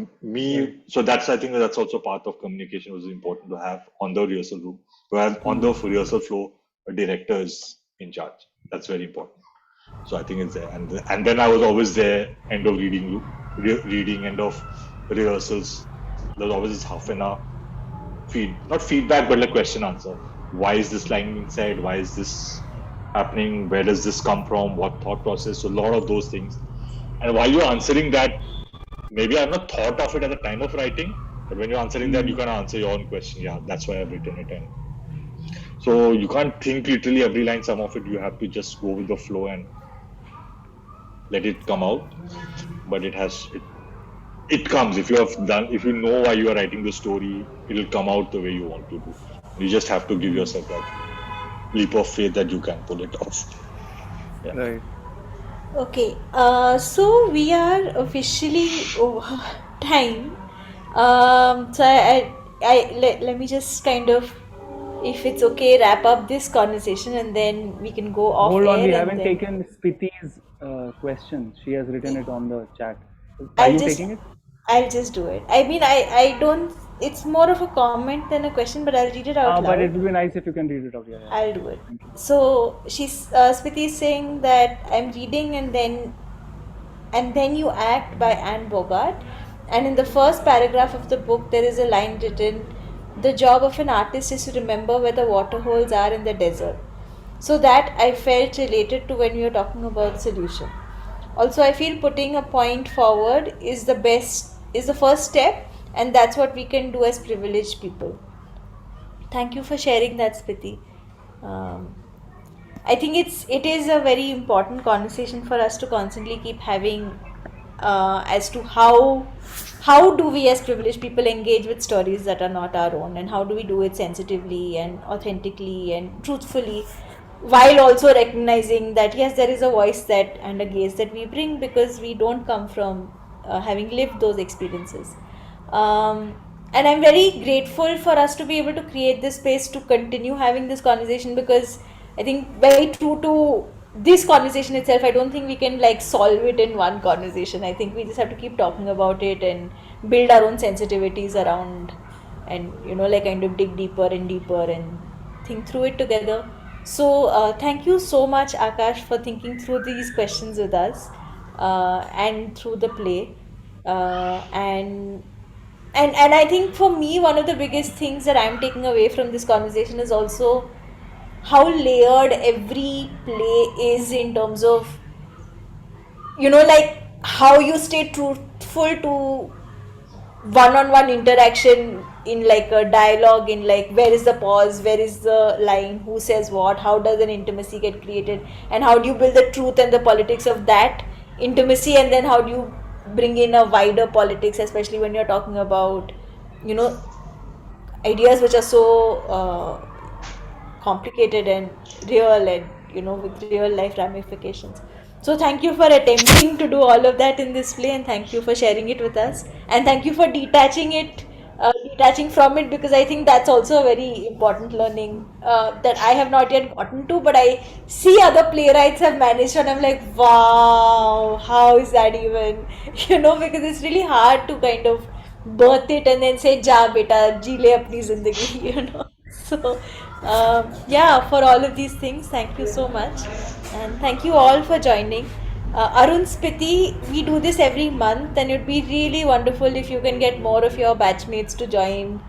so I think that's also part of communication was important to have on the rehearsal room, to have on the rehearsal floor a director is in charge. That's very important. So I think it's there. And then I was always there, end of reading, end of rehearsals. There was always this half an hour not feedback, but like question answer. Why is this line being said? Why is this happening? Where does this come from? What thought process? So a lot of those things. And while you're answering that, maybe I've not thought of it at the time of writing, but when you're answering that, you can answer your own question. Yeah, that's why I've written it. And so you can't think literally every line, some of it you have to just go with the flow and let it come out. But it comes. If you know why you are writing the story, it'll come out the way you want to do. You just have to give yourself that leap of faith that you can pull it off. Yeah. Right. Okay, so we are officially over time. So let me just kind of, if it's okay, wrap up this conversation and then we can go off Hold on, air. we haven't taken Spiti's question. She has written it on the chat. Are you taking it? I'll just do it. I mean, I don't. It's more of a comment than a question, but I'll read it out But it loud. would be nice if you can read it out. Yeah. I'll do it. Thank you. So Smriti is saying that I'm reading and then you act by Anne Bogart, and in the first paragraph of the book there is a line written, "The job of an artist is to remember where the water holes are in the desert." So that I felt related to when we were talking about solution. Also, I feel putting a point forward is the first step, and that's what we can do as privileged people. Thank you for sharing that, Spiti. Um, I think it is a very important conversation for us to constantly keep having, as to how do we as privileged people engage with stories that are not our own, and how do we do it sensitively and authentically and truthfully, while also recognizing that yes, there is a voice that and a gaze that we bring because we don't come from having lived those experiences. And I'm very grateful for us to be able to create this space to continue having this conversation, because I think very true to this conversation itself, I don't think we can like solve it in one conversation. I think we just have to keep talking about it and build our own sensitivities around, and like kind of dig deeper and deeper and think through it together. So thank you so much, Akash, for thinking through these questions with us, and through the play. And I think for me, one of the biggest things that I'm taking away from this conversation is also how layered every play is, in terms of like how you stay truthful to one-on-one interaction, in like a dialogue, in like where is the pause, where is the line, who says what, how does an intimacy get created, and how do you build the truth and the politics of that intimacy, and then how do you bring in a wider politics, especially when you're talking about you know ideas which are so complicated and real, and with real life ramifications. So thank you for attempting to do all of that in this play, and thank you for sharing it with us, and thank you for detaching from it, because I think that's also a very important learning that I have not yet gotten to, but I see other playwrights have managed, and I'm like, wow, how is that even because it's really hard to kind of birth it and then say, ja beta जी ले अपनी जिंदगी so yeah, for all of these things, thank you so much, and thank you all for joining. Arun, Spiti, we do this every month, and it'd be really wonderful if you can get more of your batchmates to join